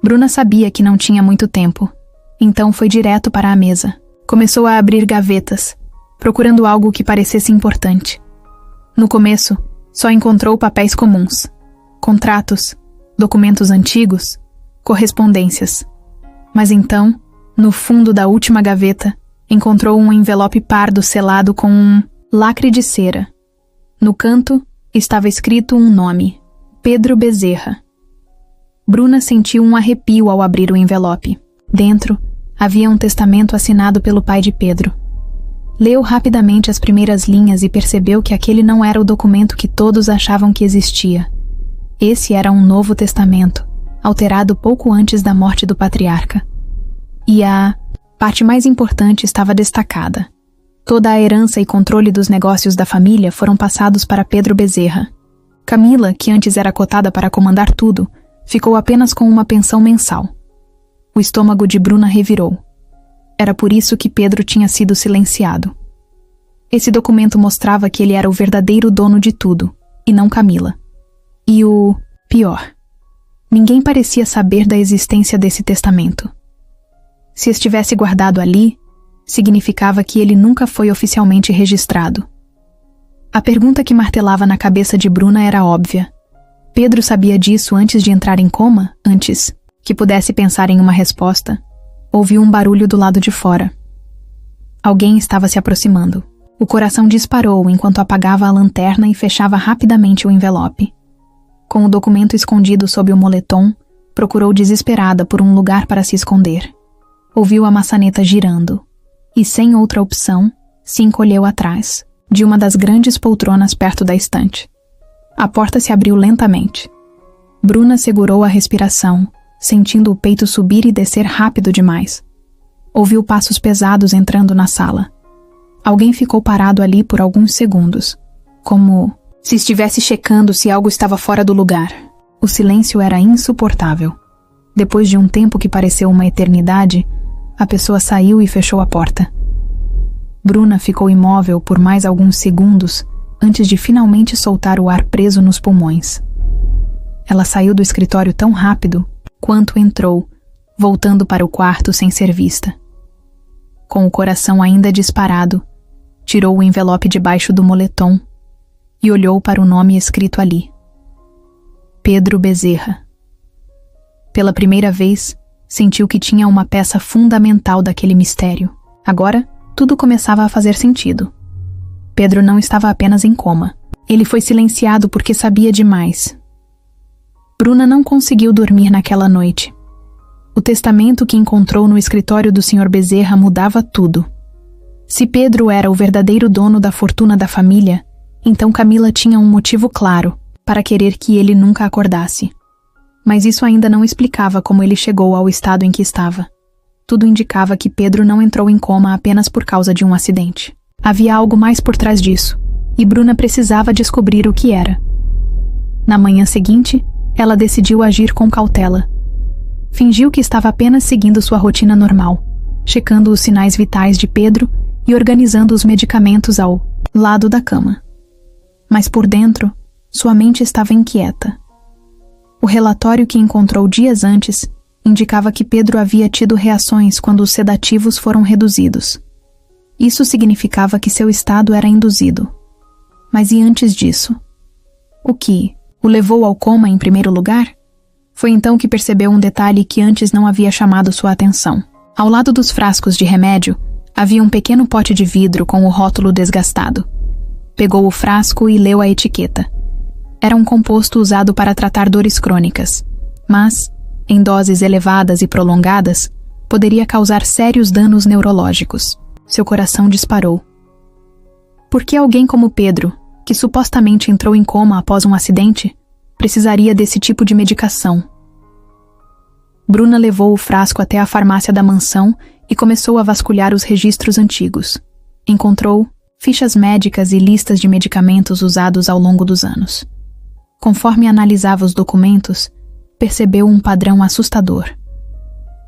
A: Bruna sabia que não tinha muito tempo, então foi direto para a mesa. Começou a abrir gavetas, procurando algo que parecesse importante. No começo, só encontrou papéis comuns, contratos, documentos antigos, correspondências. Mas então, no fundo da última gaveta, encontrou um envelope pardo selado com um lacre de cera. No canto, estava escrito um nome: Pedro Bezerra. Bruna sentiu um arrepio ao abrir o envelope. Dentro, havia um testamento assinado pelo pai de Pedro. Leu rapidamente as primeiras linhas e percebeu que aquele não era o documento que todos achavam que existia. Esse era um novo testamento, alterado pouco antes da morte do patriarca. E a parte mais importante estava destacada. Toda a herança e controle dos negócios da família foram passados para Pedro Bezerra. Camila, que antes era cotada para comandar tudo, ficou apenas com uma pensão mensal. O estômago de Bruna revirou. Era por isso que Pedro tinha sido silenciado. Esse documento mostrava que ele era o verdadeiro dono de tudo, e não Camila. E o pior, ninguém parecia saber da existência desse testamento. Se estivesse guardado ali, significava que ele nunca foi oficialmente registrado. A pergunta que martelava na cabeça de Bruna era óbvia. Pedro sabia disso antes de entrar em coma? Antes que pudesse pensar em uma resposta, ouviu um barulho do lado de fora. Alguém estava se aproximando. O coração disparou enquanto apagava a lanterna e fechava rapidamente o envelope. Com o documento escondido sob o moletom, procurou desesperada por um lugar para se esconder. Ouviu a maçaneta girando e, sem outra opção, se encolheu atrás de uma das grandes poltronas perto da estante. A porta se abriu lentamente. Bruna segurou a respiração, sentindo o peito subir e descer rápido demais. Ouviu passos pesados entrando na sala. Alguém ficou parado ali por alguns segundos, como se estivesse checando se algo estava fora do lugar. O silêncio era insuportável. Depois de um tempo que pareceu uma eternidade, a pessoa saiu e fechou a porta. Bruna ficou imóvel por mais alguns segundos antes de finalmente soltar o ar preso nos pulmões. Ela saiu do escritório tão rápido quanto entrou, voltando para o quarto sem ser vista. Com o coração ainda disparado, tirou o envelope debaixo do moletom e olhou para o nome escrito ali. Pedro Bezerra. Pela primeira vez, sentiu que tinha uma peça fundamental daquele mistério. Agora, tudo começava a fazer sentido. Pedro não estava apenas em coma. Ele foi silenciado porque sabia demais. Bruna não conseguiu dormir naquela noite. O testamento que encontrou no escritório do Sr. Bezerra mudava tudo. Se Pedro era o verdadeiro dono da fortuna da família, então Camila tinha um motivo claro para querer que ele nunca acordasse. Mas isso ainda não explicava como ele chegou ao estado em que estava. Tudo indicava que Pedro não entrou em coma apenas por causa de um acidente. Havia algo mais por trás disso, e Bruna precisava descobrir o que era. Na manhã seguinte, ela decidiu agir com cautela. Fingiu que estava apenas seguindo sua rotina normal, checando os sinais vitais de Pedro e organizando os medicamentos ao lado da cama. Mas por dentro, sua mente estava inquieta. O relatório que encontrou dias antes indicava que Pedro havia tido reações quando os sedativos foram reduzidos. Isso significava que seu estado era induzido. Mas e antes disso? O que o levou ao coma em primeiro lugar? Foi então que percebeu um detalhe que antes não havia chamado sua atenção. Ao lado dos frascos de remédio, havia um pequeno pote de vidro com o rótulo desgastado. Pegou o frasco e leu a etiqueta. Era um composto usado para tratar dores crônicas, mas, em doses elevadas e prolongadas, poderia causar sérios danos neurológicos. Seu coração disparou. Por que alguém como Pedro, que supostamente entrou em coma após um acidente, precisaria desse tipo de medicação? Bruna levou o frasco até a farmácia da mansão e começou a vasculhar os registros antigos. Encontrou fichas médicas e listas de medicamentos usados ao longo dos anos. Conforme analisava os documentos, percebeu um padrão assustador.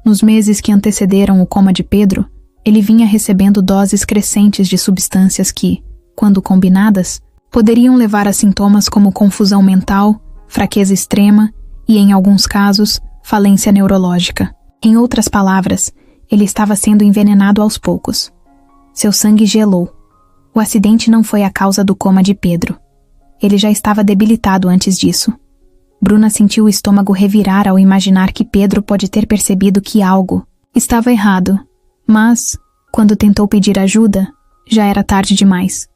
A: Nos meses que antecederam o coma de Pedro, ele vinha recebendo doses crescentes de substâncias que, quando combinadas, poderiam levar a sintomas como confusão mental, fraqueza extrema e, em alguns casos, falência neurológica. Em outras palavras, ele estava sendo envenenado aos poucos. Seu sangue gelou. O acidente não foi a causa do coma de Pedro. Ele já estava debilitado antes disso. Bruna sentiu o estômago revirar ao imaginar que Pedro pode ter percebido que algo estava errado, mas, quando tentou pedir ajuda, já era tarde demais.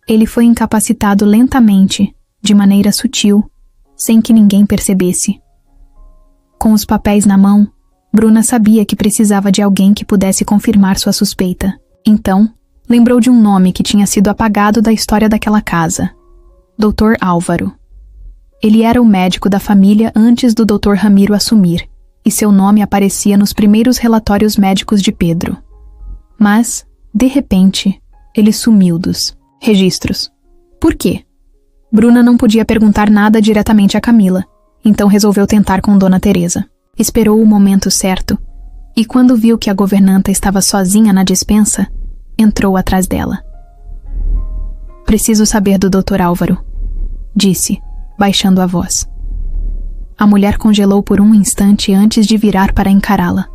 A: Ele foi incapacitado lentamente, de maneira sutil, sem que ninguém percebesse. Com os papéis na mão, Bruna sabia que precisava de alguém que pudesse confirmar sua suspeita. Então, lembrou de um nome que tinha sido apagado da história daquela casa: Dr. Álvaro. Ele era o médico da família antes do Dr. Ramiro assumir, e seu nome aparecia nos primeiros relatórios médicos de Pedro. Mas, de repente, ele sumiu dos registros. Por quê? Bruna não podia perguntar nada diretamente a Camila, então resolveu tentar com Dona Teresa. Esperou o momento certo, e quando viu que a governanta estava sozinha na despensa, entrou atrás dela. "Preciso saber do Dr. Álvaro", disse, baixando a voz. A mulher congelou por um instante antes de virar para encará-la.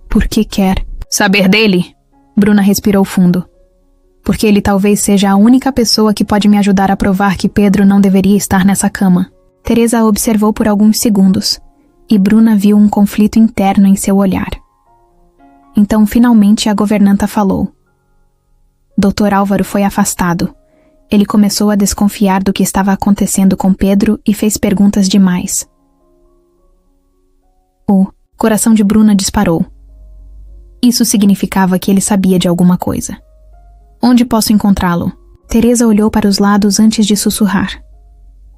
A: "Por que quer saber dele?" Bruna respirou fundo. "Porque ele talvez seja a única pessoa que pode me ajudar a provar que Pedro não deveria estar nessa cama." Teresa a observou por alguns segundos, e Bruna viu um conflito interno em seu olhar. Então, finalmente, a governanta falou. Dr. Álvaro foi afastado. Ele começou a desconfiar do que estava acontecendo com Pedro e fez perguntas demais. O coração de Bruna disparou. Isso significava que ele sabia de alguma coisa. "Onde posso encontrá-lo?" Teresa olhou para os lados antes de sussurrar.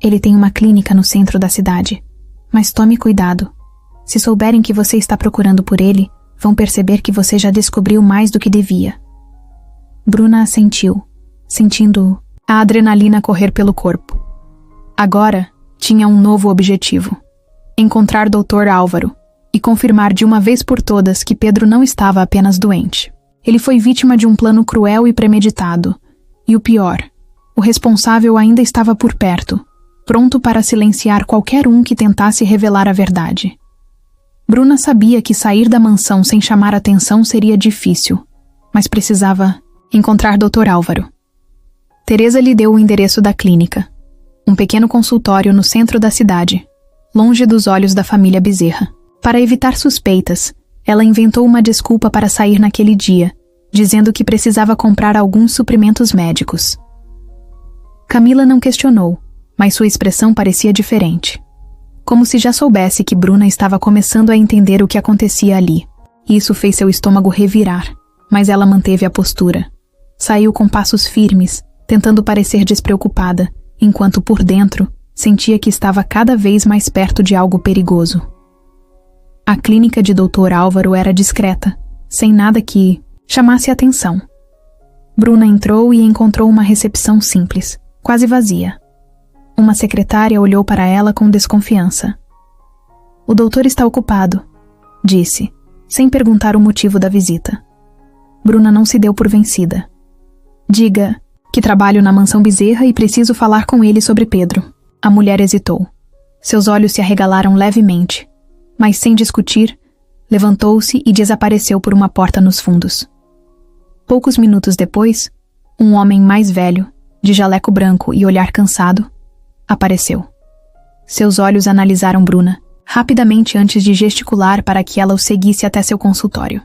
A: "Ele tem uma clínica no centro da cidade. Mas tome cuidado. Se souberem que você está procurando por ele, vão perceber que você já descobriu mais do que devia." Bruna assentiu, sentindo a adrenalina correr pelo corpo. Agora, tinha um novo objetivo: encontrar Dr. Álvaro e confirmar de uma vez por todas que Pedro não estava apenas doente. Ele foi vítima de um plano cruel e premeditado. E o pior, o responsável ainda estava por perto, pronto para silenciar qualquer um que tentasse revelar a verdade. Bruna sabia que sair da mansão sem chamar atenção seria difícil, mas precisava encontrar Dr. Álvaro. Teresa lhe deu o endereço da clínica, um pequeno consultório no centro da cidade, longe dos olhos da família Bezerra. Para evitar suspeitas, ela inventou uma desculpa para sair naquele dia, dizendo que precisava comprar alguns suprimentos médicos. Camila não questionou, mas sua expressão parecia diferente. Como se já soubesse que Bruna estava começando a entender o que acontecia ali. Isso fez seu estômago revirar, mas ela manteve a postura. Saiu com passos firmes, tentando parecer despreocupada, enquanto por dentro sentia que estava cada vez mais perto de algo perigoso. A clínica de Dr. Álvaro era discreta, sem nada que chamasse atenção. Bruna entrou e encontrou uma recepção simples, quase vazia. Uma secretária olhou para ela com desconfiança. "O doutor está ocupado", disse, sem perguntar o motivo da visita. Bruna não se deu por vencida. "Diga que trabalho na mansão Bezerra e preciso falar com ele sobre Pedro." A mulher hesitou. Seus olhos se arregalaram levemente, mas sem discutir, levantou-se e desapareceu por uma porta nos fundos. Poucos minutos depois, um homem mais velho, de jaleco branco e olhar cansado, apareceu. Seus olhos analisaram Bruna, rapidamente antes de gesticular para que ela o seguisse até seu consultório.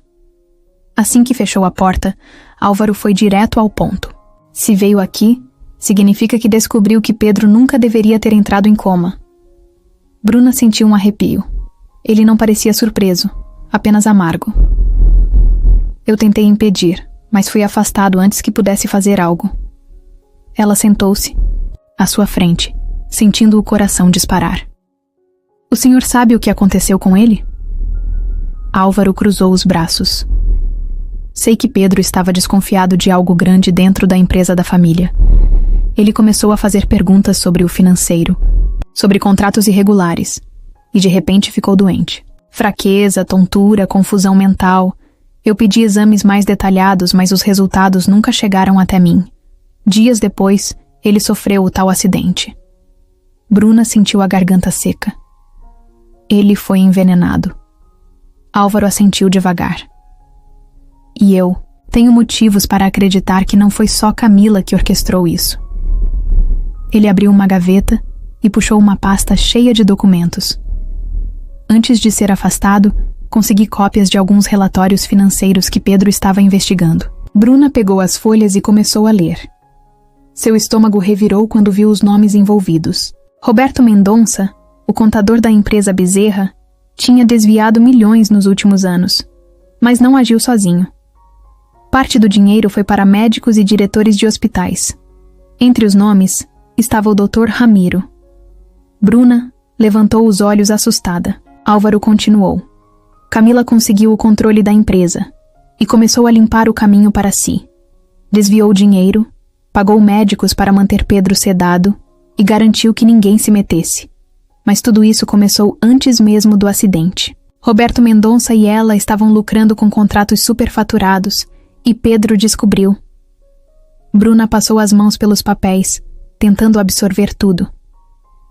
A: Assim que fechou a porta, Álvaro foi direto ao ponto. "Se veio aqui, significa que descobriu que Pedro nunca deveria ter entrado em coma." Bruna sentiu um arrepio. Ele não parecia surpreso, apenas amargo. "Eu tentei impedir, mas fui afastado antes que pudesse fazer algo." Ela sentou-se, à sua frente, sentindo o coração disparar. "O senhor sabe o que aconteceu com ele?" Álvaro cruzou os braços. "Sei que Pedro estava desconfiado de algo grande dentro da empresa da família. Ele começou a fazer perguntas sobre o financeiro, sobre contratos irregulares, e de repente ficou doente. Fraqueza, tontura, confusão mental. Eu pedi exames mais detalhados, mas os resultados nunca chegaram até mim. Dias depois, ele sofreu o tal acidente." Bruna sentiu a garganta seca. "Ele foi envenenado." Álvaro assentiu devagar. "E eu tenho motivos para acreditar que não foi só Camila que orquestrou isso." Ele abriu uma gaveta e puxou uma pasta cheia de documentos. Antes de ser afastado, consegui cópias de alguns relatórios financeiros que Pedro estava investigando. Bruna pegou as folhas e começou a ler. Seu estômago revirou quando viu os nomes envolvidos. Roberto Mendonça, o contador da empresa Bezerra, tinha desviado milhões nos últimos anos, mas não agiu sozinho. Parte do dinheiro foi para médicos e diretores de hospitais. Entre os nomes estava o Dr. Ramiro. Bruna levantou os olhos assustada. Álvaro continuou. Camila conseguiu o controle da empresa e começou a limpar o caminho para si. Desviou dinheiro, pagou médicos para manter Pedro sedado e garantiu que ninguém se metesse. Mas tudo isso começou antes mesmo do acidente. Roberto Mendonça e ela estavam lucrando com contratos superfaturados e Pedro descobriu. Bruna passou as mãos pelos papéis, tentando absorver tudo.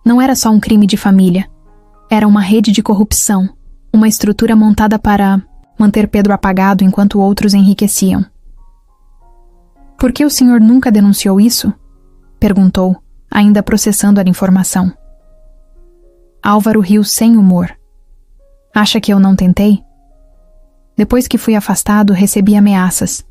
A: Não era só um crime de família. Era uma rede de corrupção, uma estrutura montada para manter Pedro apagado enquanto outros enriqueciam. "Por que o senhor nunca denunciou isso?" perguntou, ainda processando a informação. Álvaro riu sem humor. "Acha que eu não tentei? Depois que fui afastado, recebi ameaças.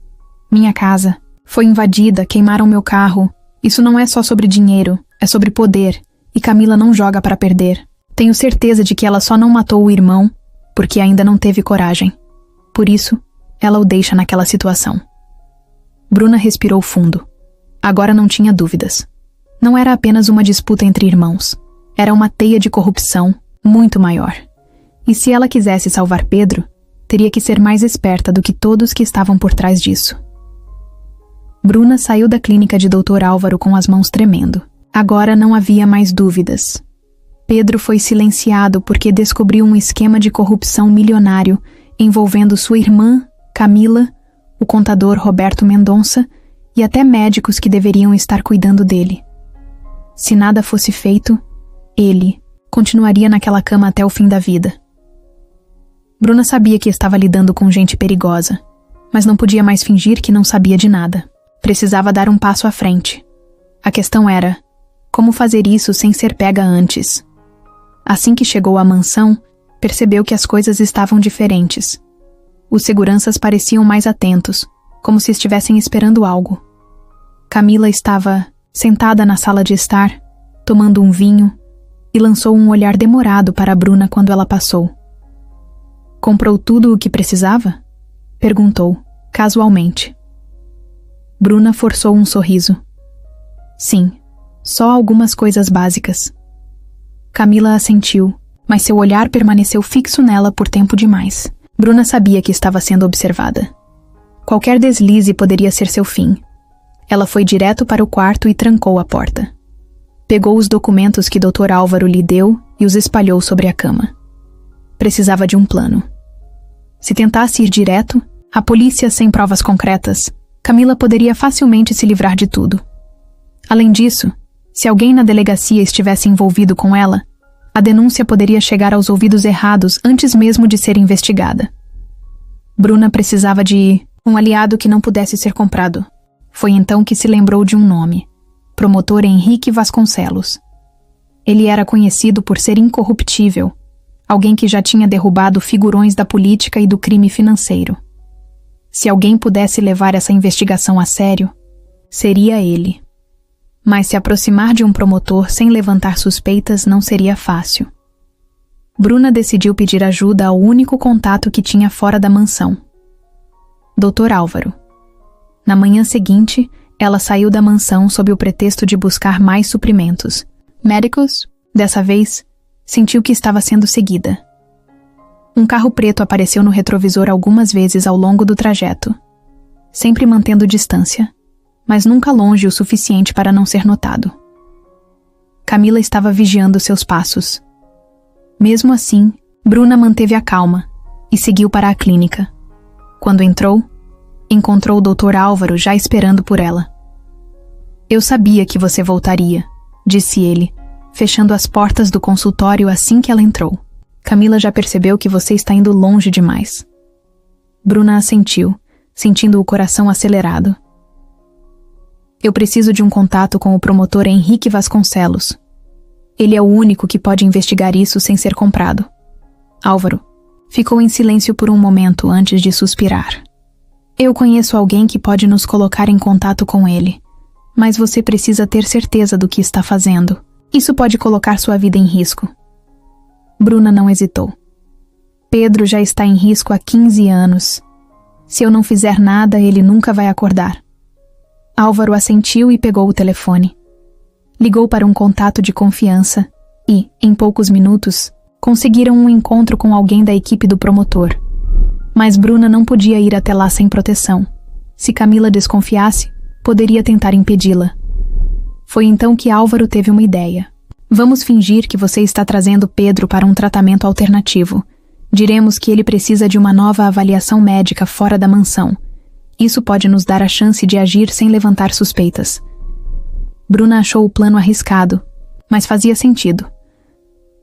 A: Minha casa foi invadida, queimaram meu carro. Isso não é só sobre dinheiro, é sobre poder, e Camila não joga para perder. Tenho certeza de que ela só não matou o irmão porque ainda não teve coragem. Por isso, ela o deixa naquela situação." Bruna respirou fundo. Agora não tinha dúvidas. Não era apenas uma disputa entre irmãos. Era uma teia de corrupção muito maior. E se ela quisesse salvar Pedro, teria que ser mais esperta do que todos que estavam por trás disso. Bruna saiu da clínica de Dr. Álvaro com as mãos tremendo. Agora não havia mais dúvidas. Pedro foi silenciado porque descobriu um esquema de corrupção milionário envolvendo sua irmã, Camila, o contador Roberto Mendonça e até médicos que deveriam estar cuidando dele. Se nada fosse feito, ele continuaria naquela cama até o fim da vida. Bruna sabia que estava lidando com gente perigosa, mas não podia mais fingir que não sabia de nada. Precisava dar um passo à frente. A questão era, como fazer isso sem ser pega antes? Assim que chegou à mansão, percebeu que as coisas estavam diferentes. Os seguranças pareciam mais atentos, como se estivessem esperando algo. Camila estava sentada na sala de estar, tomando um vinho, e lançou um olhar demorado para Bruna quando ela passou. "Comprou tudo o que precisava?" perguntou, casualmente. Bruna forçou um sorriso. "Sim, só algumas coisas básicas." Camila assentiu, mas seu olhar permaneceu fixo nela por tempo demais. Bruna sabia que estava sendo observada. Qualquer deslize poderia ser seu fim. Ela foi direto para o quarto e trancou a porta. Pegou os documentos que Dr. Álvaro lhe deu e os espalhou sobre a cama. Precisava de um plano. Se tentasse ir direto, a polícia sem provas concretas, Camila poderia facilmente se livrar de tudo. Além disso, se alguém na delegacia estivesse envolvido com ela, a denúncia poderia chegar aos ouvidos errados antes mesmo de ser investigada. Bruna precisava de um aliado que não pudesse ser comprado. Foi então que se lembrou de um nome: promotor Henrique Vasconcelos. Ele era conhecido por ser incorruptível, alguém que já tinha derrubado figurões da política e do crime financeiro. Se alguém pudesse levar essa investigação a sério, seria ele. Mas se aproximar de um promotor sem levantar suspeitas não seria fácil. Bruna decidiu pedir ajuda ao único contato que tinha fora da mansão: Dr. Álvaro. Na manhã seguinte, ela saiu da mansão sob o pretexto de buscar mais suprimentos médicos. Dessa vez, sentiu que estava sendo seguida. Um carro preto apareceu no retrovisor algumas vezes ao longo do trajeto, sempre mantendo distância, mas nunca longe o suficiente para não ser notado. Camila estava vigiando seus passos. Mesmo assim, Bruna manteve a calma e seguiu para a clínica. Quando entrou, encontrou o Dr. Álvaro já esperando por ela. "Eu sabia que você voltaria", disse ele, fechando as portas do consultório assim que ela entrou. "Camila já percebeu que você está indo longe demais." Bruna assentiu, sentindo o coração acelerado. "Eu preciso de um contato com o promotor Henrique Vasconcelos. Ele é o único que pode investigar isso sem ser comprado." Álvaro ficou em silêncio por um momento antes de suspirar. "Eu conheço alguém que pode nos colocar em contato com ele, mas você precisa ter certeza do que está fazendo. Isso pode colocar sua vida em risco." Bruna não hesitou. "Pedro já está em risco há 15 anos. Se eu não fizer nada, ele nunca vai acordar." Álvaro assentiu e pegou o telefone. Ligou para um contato de confiança e, em poucos minutos, conseguiram um encontro com alguém da equipe do promotor. Mas Bruna não podia ir até lá sem proteção. Se Camila desconfiasse, poderia tentar impedi-la. Foi então que Álvaro teve uma ideia. "Vamos fingir que você está trazendo Pedro para um tratamento alternativo. Diremos que ele precisa de uma nova avaliação médica fora da mansão. Isso pode nos dar a chance de agir sem levantar suspeitas." Bruna achou o plano arriscado, mas fazia sentido.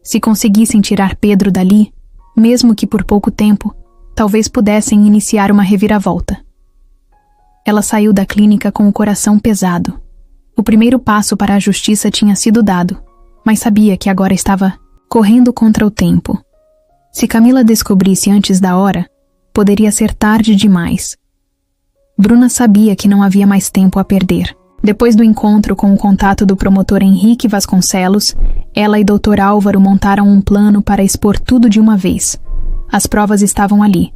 A: Se conseguissem tirar Pedro dali, mesmo que por pouco tempo, talvez pudessem iniciar uma reviravolta. Ela saiu da clínica com o coração pesado. O primeiro passo para a justiça tinha sido dado, mas sabia que agora estava correndo contra o tempo. Se Camila descobrisse antes da hora, poderia ser tarde demais. Bruna sabia que não havia mais tempo a perder. Depois do encontro com o contato do promotor Henrique Vasconcelos, ela e Dr. Álvaro montaram um plano para expor tudo de uma vez. As provas estavam ali: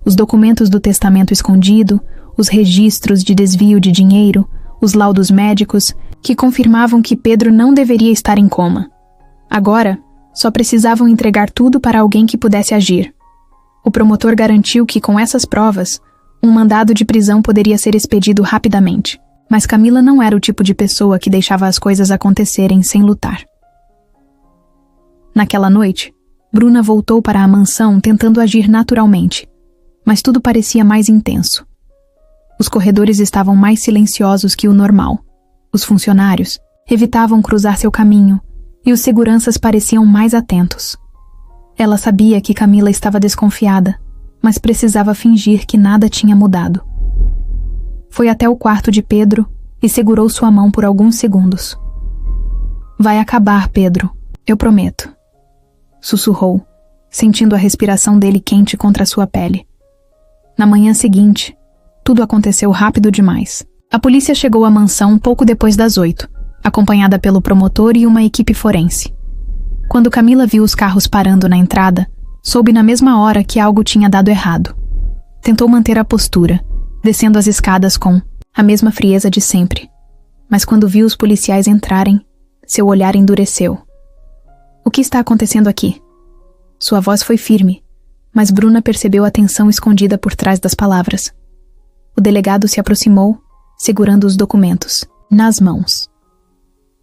A: os documentos do testamento escondido, os registros de desvio de dinheiro, os laudos médicos, que confirmavam que Pedro não deveria estar em coma. Agora, só precisavam entregar tudo para alguém que pudesse agir. O promotor garantiu que, com essas provas, um mandado de prisão poderia ser expedido rapidamente. Mas Camila não era o tipo de pessoa que deixava as coisas acontecerem sem lutar. Naquela noite, Bruna voltou para a mansão tentando agir naturalmente, mas tudo parecia mais intenso. Os corredores estavam mais silenciosos que o normal. Os funcionários evitavam cruzar seu caminho e os seguranças pareciam mais atentos. Ela sabia que Camila estava desconfiada, mas precisava fingir que nada tinha mudado. Foi até o quarto de Pedro e segurou sua mão por alguns segundos. "Vai acabar, Pedro, eu prometo", sussurrou, sentindo a respiração dele quente contra sua pele. Na manhã seguinte, tudo aconteceu rápido demais. A polícia chegou à mansão pouco depois das 8, acompanhada pelo promotor e uma equipe forense. Quando Camila viu os carros parando na entrada, soube na mesma hora que algo tinha dado errado. Tentou manter a postura, descendo as escadas com a mesma frieza de sempre. Mas quando viu os policiais entrarem, seu olhar endureceu. "O que está acontecendo aqui?" Sua voz foi firme, mas Bruna percebeu a tensão escondida por trás das palavras. O delegado se aproximou, segurando os documentos nas mãos.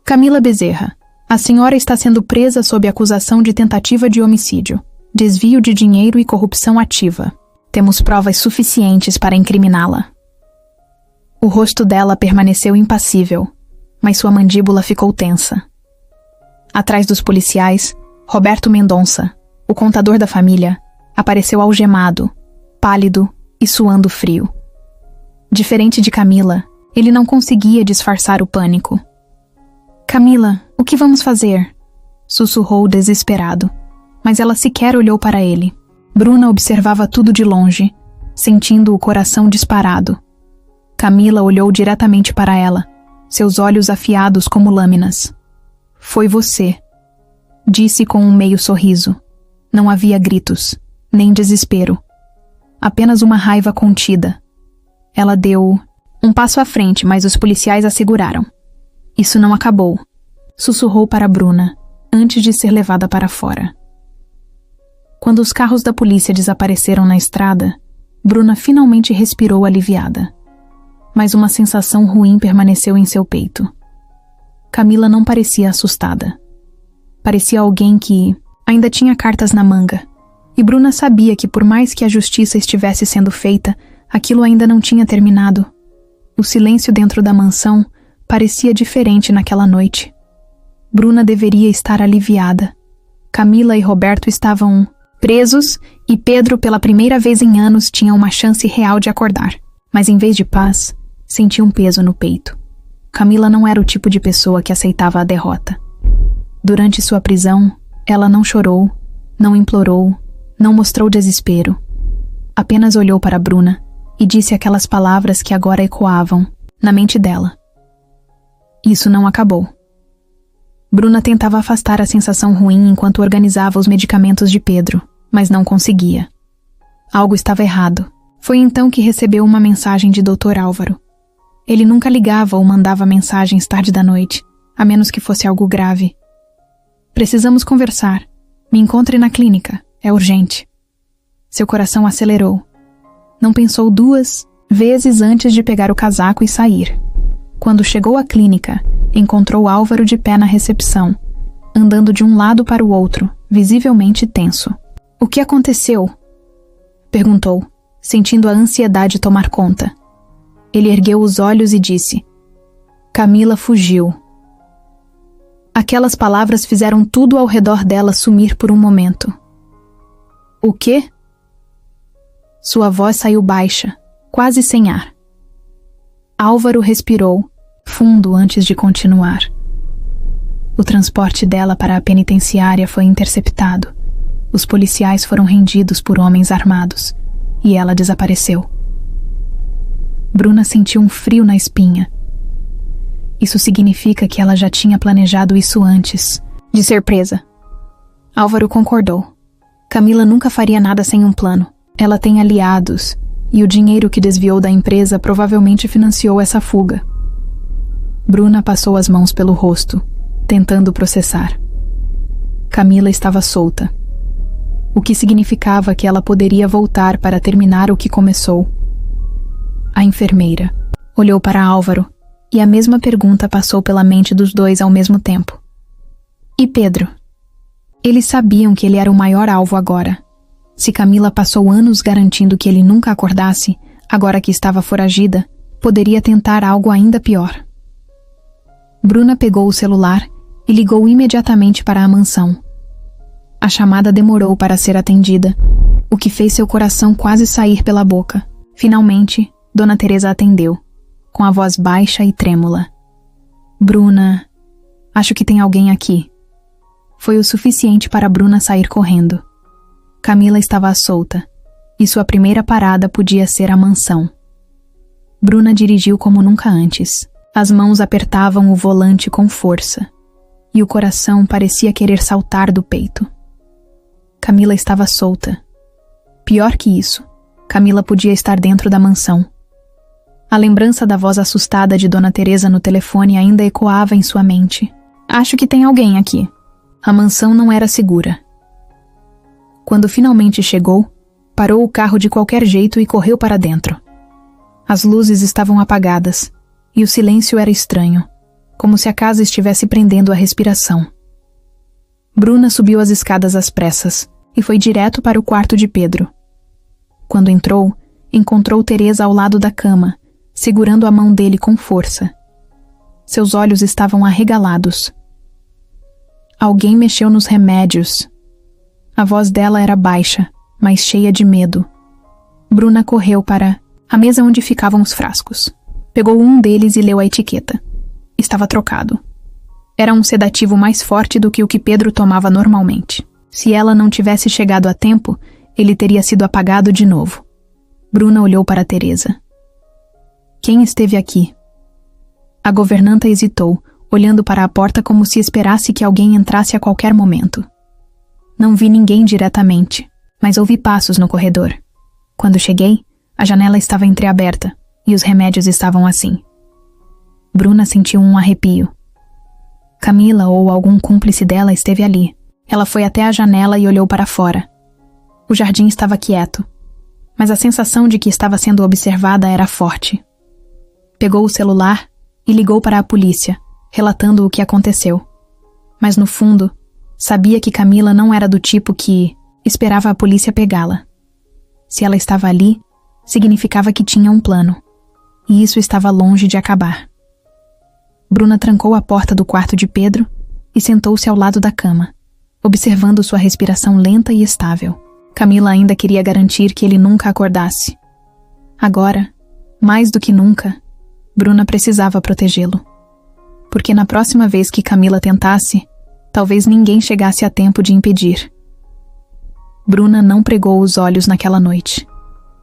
A: "Camila Bezerra, A senhora está sendo presa sob acusação de tentativa de homicídio, desvio de dinheiro e corrupção ativa. Temos provas suficientes para incriminá-la. O rosto dela permaneceu impassível, mas sua mandíbula ficou tensa. Atrás dos policiais, Roberto Mendonça, o contador da família, apareceu algemado, pálido e suando frio. Diferente de Camila, ele não conseguia disfarçar o pânico. Camila, o que vamos fazer? Sussurrou desesperado, mas ela sequer olhou para ele. Bruna observava tudo de longe, sentindo o coração disparado. Camila olhou diretamente para ela, seus olhos afiados como lâminas. Foi você, disse com um meio sorriso. Não havia gritos, nem desespero. Apenas uma raiva contida. Ela deu um passo à frente, mas os policiais a seguraram. Isso não acabou, sussurrou para Bruna, antes de ser levada para fora. Quando os carros da polícia desapareceram na estrada, Bruna finalmente respirou aliviada. Mas uma sensação ruim permaneceu em seu peito. Camila não parecia assustada. Parecia alguém que ainda tinha cartas na manga, e Bruna sabia que por mais que a justiça estivesse sendo feita, aquilo ainda não tinha terminado. O silêncio dentro da mansão parecia diferente naquela noite. Bruna deveria estar aliviada. Camila e Roberto estavam presos e Pedro, pela primeira vez em anos, tinha uma chance real de acordar. Mas em vez de paz, sentia um peso no peito. Camila não era o tipo de pessoa que aceitava a derrota. Durante sua prisão, ela não chorou, não implorou, não mostrou desespero. Apenas olhou para Bruna e disse aquelas palavras que agora ecoavam na mente dela. Isso não acabou. Bruna tentava afastar a sensação ruim enquanto organizava os medicamentos de Pedro, mas não conseguia. Algo estava errado. Foi então que recebeu uma mensagem de Dr. Álvaro. Ele nunca ligava ou mandava mensagens tarde da noite, a menos que fosse algo grave. Precisamos conversar. Me encontre na clínica. É urgente. Seu coração acelerou. Não pensou 2 vezes antes de pegar o casaco e sair. Quando chegou à clínica, encontrou Álvaro de pé na recepção, andando de um lado para o outro, visivelmente tenso. O que aconteceu? Perguntou, sentindo a ansiedade tomar conta. Ele ergueu os olhos e disse: Camila fugiu. Aquelas palavras fizeram tudo ao redor dela sumir por um momento. O quê? Sua voz saiu baixa, quase sem ar. Álvaro respirou fundo antes de continuar. O transporte dela para a penitenciária foi interceptado. Os policiais foram rendidos por homens armados e ela desapareceu. Bruna sentiu um frio na espinha. Isso significa que ela já tinha planejado isso antes de ser presa. Álvaro concordou. Camila nunca faria nada sem um plano. Ela tem aliados, e o dinheiro que desviou da empresa provavelmente financiou essa fuga. Bruna passou as mãos pelo rosto, tentando processar. Camila estava solta, o que significava que ela poderia voltar para terminar o que começou. A enfermeira olhou para Álvaro, e a mesma pergunta passou pela mente dos dois ao mesmo tempo. E Pedro? Eles sabiam que ele era o maior alvo agora. Se Camila passou anos garantindo que ele nunca acordasse, agora que estava foragida, poderia tentar algo ainda pior. Bruna pegou o celular e ligou imediatamente para a mansão. A chamada demorou para ser atendida, o que fez seu coração quase sair pela boca. Finalmente, Dona Teresa atendeu, com a voz baixa e trêmula. Bruna, acho que tem alguém aqui. Foi o suficiente para Bruna sair correndo. Camila estava solta, e sua primeira parada podia ser a mansão. Bruna dirigiu como nunca antes. As mãos apertavam o volante com força, e o coração parecia querer saltar do peito. Camila estava solta. Pior que isso, Camila podia estar dentro da mansão. A lembrança da voz assustada de Dona Teresa no telefone ainda ecoava em sua mente. Acho que tem alguém aqui. A mansão não era segura. Quando finalmente chegou, parou o carro de qualquer jeito e correu para dentro. As luzes estavam apagadas, e o silêncio era estranho, como se a casa estivesse prendendo a respiração. Bruna subiu as escadas às pressas e foi direto para o quarto de Pedro. Quando entrou, encontrou Teresa ao lado da cama, segurando a mão dele com força. Seus olhos estavam arregalados. Alguém mexeu nos remédios. A voz dela era baixa, mas cheia de medo. Bruna correu para a mesa onde ficavam os frascos. Pegou um deles e leu a etiqueta. Estava trocado. Era um sedativo mais forte do que o que Pedro tomava normalmente. Se ela não tivesse chegado a tempo, ele teria sido apagado de novo. Bruna olhou para Teresa. Quem esteve aqui? A governanta hesitou, olhando para a porta como se esperasse que alguém entrasse a qualquer momento. Não vi ninguém diretamente, mas ouvi passos no corredor. Quando cheguei, a janela estava entreaberta e os remédios estavam assim. Bruna sentiu um arrepio. Camila ou algum cúmplice dela esteve ali. Ela foi até a janela e olhou para fora. O jardim estava quieto, mas a sensação de que estava sendo observada era forte. Pegou o celular e ligou para a polícia, relatando o que aconteceu. Mas no fundo, sabia que Camila não era do tipo que esperava a polícia pegá-la. Se ela estava ali, significava que tinha um plano, e isso estava longe de acabar. Bruna trancou a porta do quarto de Pedro e sentou-se ao lado da cama, observando sua respiração lenta e estável. Camila ainda queria garantir que ele nunca acordasse. Agora, mais do que nunca, Bruna precisava protegê-lo. Porque na próxima vez que Camila tentasse, talvez ninguém chegasse a tempo de impedir. Bruna não pregou os olhos naquela noite.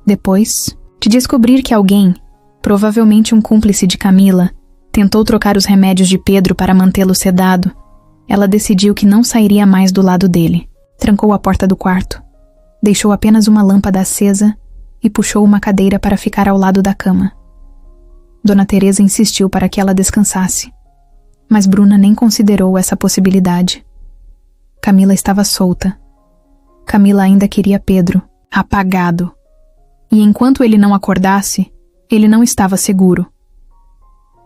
A: Depois de descobrir que alguém, provavelmente um cúmplice de Camila, tentou trocar os remédios de Pedro para mantê-lo sedado, ela decidiu que não sairia mais do lado dele. Trancou a porta do quarto, deixou apenas uma lâmpada acesa e puxou uma cadeira para ficar ao lado da cama. Dona Teresa insistiu para que ela descansasse, mas Bruna nem considerou essa possibilidade. Camila estava solta. Camila ainda queria Pedro, apagado. E enquanto ele não acordasse, ele não estava seguro.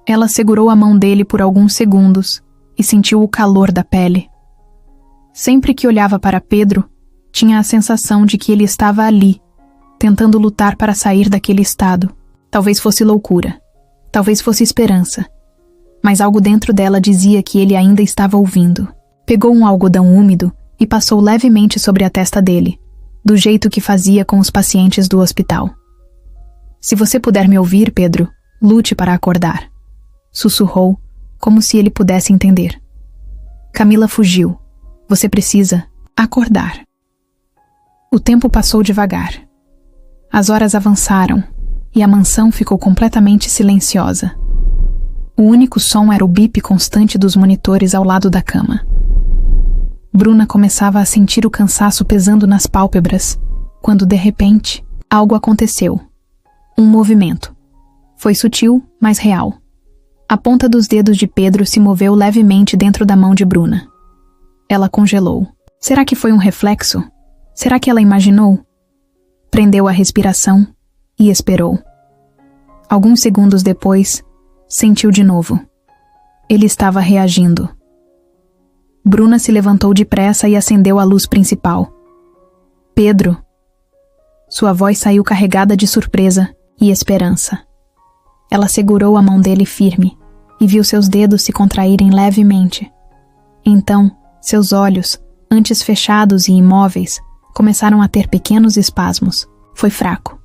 A: Ela segurou a mão dele por alguns segundos e sentiu o calor da pele. Sempre que olhava para Pedro, tinha a sensação de que ele estava ali, tentando lutar para sair daquele estado. Talvez fosse loucura, talvez fosse esperança, mas algo dentro dela dizia que ele ainda estava ouvindo. Pegou um algodão úmido e passou levemente sobre a testa dele, do jeito que fazia com os pacientes do hospital. Se você puder me ouvir, Pedro, lute para acordar. Sussurrou, como se ele pudesse entender. Camila fugiu. Você precisa acordar. O tempo passou devagar. As horas avançaram e a mansão ficou completamente silenciosa. O único som era o bip constante dos monitores ao lado da cama. Bruna começava a sentir o cansaço pesando nas pálpebras, quando de repente, algo aconteceu. Um movimento. Foi sutil, mas real. A ponta dos dedos de Pedro se moveu levemente dentro da mão de Bruna. Ela congelou. Será que foi um reflexo? Será que ela imaginou? Prendeu a respiração e esperou. Alguns segundos depois, sentiu de novo. Ele estava reagindo. Bruna se levantou depressa e acendeu a luz principal. Pedro. Sua voz saiu carregada de surpresa e esperança. Ela segurou a mão dele firme e viu seus dedos se contraírem levemente. Então, seus olhos, antes fechados e imóveis, começaram a ter pequenos espasmos. Foi fraco,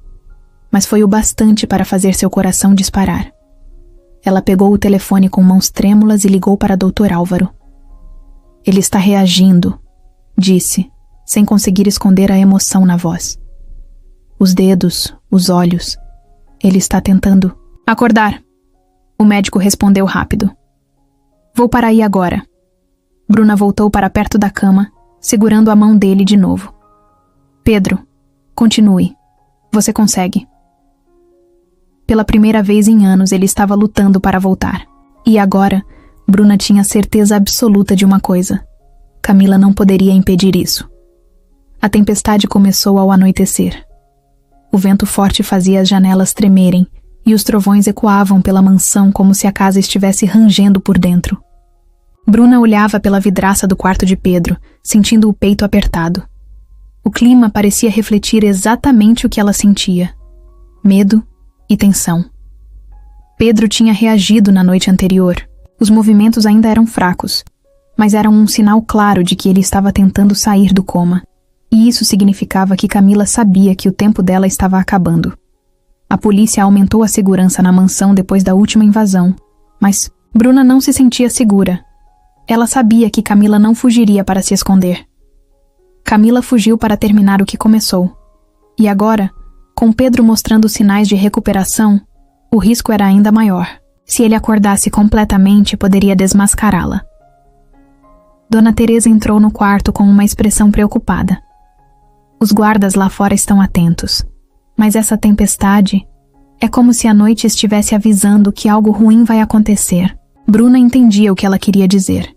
A: mas foi o bastante para fazer seu coração disparar. Ela pegou o telefone com mãos trêmulas e ligou para Dr. Álvaro. Ele está reagindo, disse, sem conseguir esconder a emoção na voz. Os dedos, os olhos. Ele está tentando acordar. O médico respondeu rápido. Vou para aí agora. Bruna voltou para perto da cama, segurando a mão dele de novo. Pedro, continue. Você consegue. Pela primeira vez em anos ele estava lutando para voltar. E agora, Bruna tinha certeza absoluta de uma coisa. Camila não poderia impedir isso. A tempestade começou ao anoitecer. O vento forte fazia as janelas tremerem e os trovões ecoavam pela mansão como se a casa estivesse rangendo por dentro. Bruna olhava pela vidraça do quarto de Pedro, sentindo o peito apertado. O clima parecia refletir exatamente o que ela sentia: medo e tensão. Pedro tinha reagido na noite anterior. Os movimentos ainda eram fracos, mas eram um sinal claro de que ele estava tentando sair do coma. E isso significava que Camila sabia que o tempo dela estava acabando. A polícia aumentou a segurança na mansão depois da última invasão, mas Bruna não se sentia segura. Ela sabia que Camila não fugiria para se esconder. Camila fugiu para terminar o que começou. E agora, com Pedro mostrando sinais de recuperação, o risco era ainda maior. Se ele acordasse completamente, poderia desmascará-la. Dona Teresa entrou no quarto com uma expressão preocupada. Os guardas lá fora estão atentos, mas essa tempestade é como se a noite estivesse avisando que algo ruim vai acontecer. Bruna entendia o que ela queria dizer.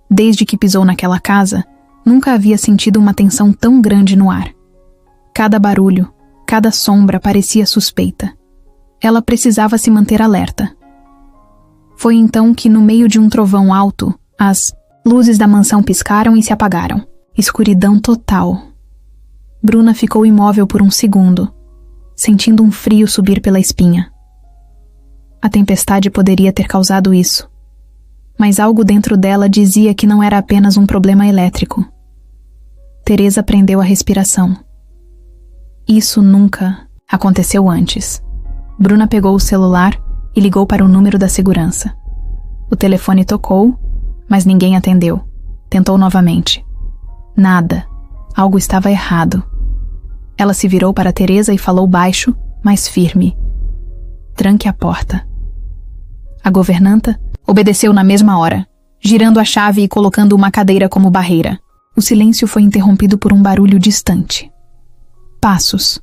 A: Desde que pisou naquela casa, nunca havia sentido uma tensão tão grande no ar. Cada barulho, cada sombra parecia suspeita. Ela precisava se manter alerta. Foi então que, no meio de um trovão alto, as luzes da mansão piscaram e se apagaram. Escuridão total. Bruna ficou imóvel por um segundo, sentindo um frio subir pela espinha. A tempestade poderia ter causado isso, mas algo dentro dela dizia que não era apenas um problema elétrico. Teresa prendeu a respiração. Isso nunca aconteceu antes. Bruna pegou o celular e ligou para o número da segurança. O telefone tocou, mas ninguém atendeu. Tentou novamente. Nada. Algo estava errado. Ela se virou para Teresa e falou baixo, mas firme: tranque a porta. A governanta obedeceu na mesma hora, girando a chave e colocando uma cadeira como barreira. O silêncio foi interrompido por um barulho distante. Passos.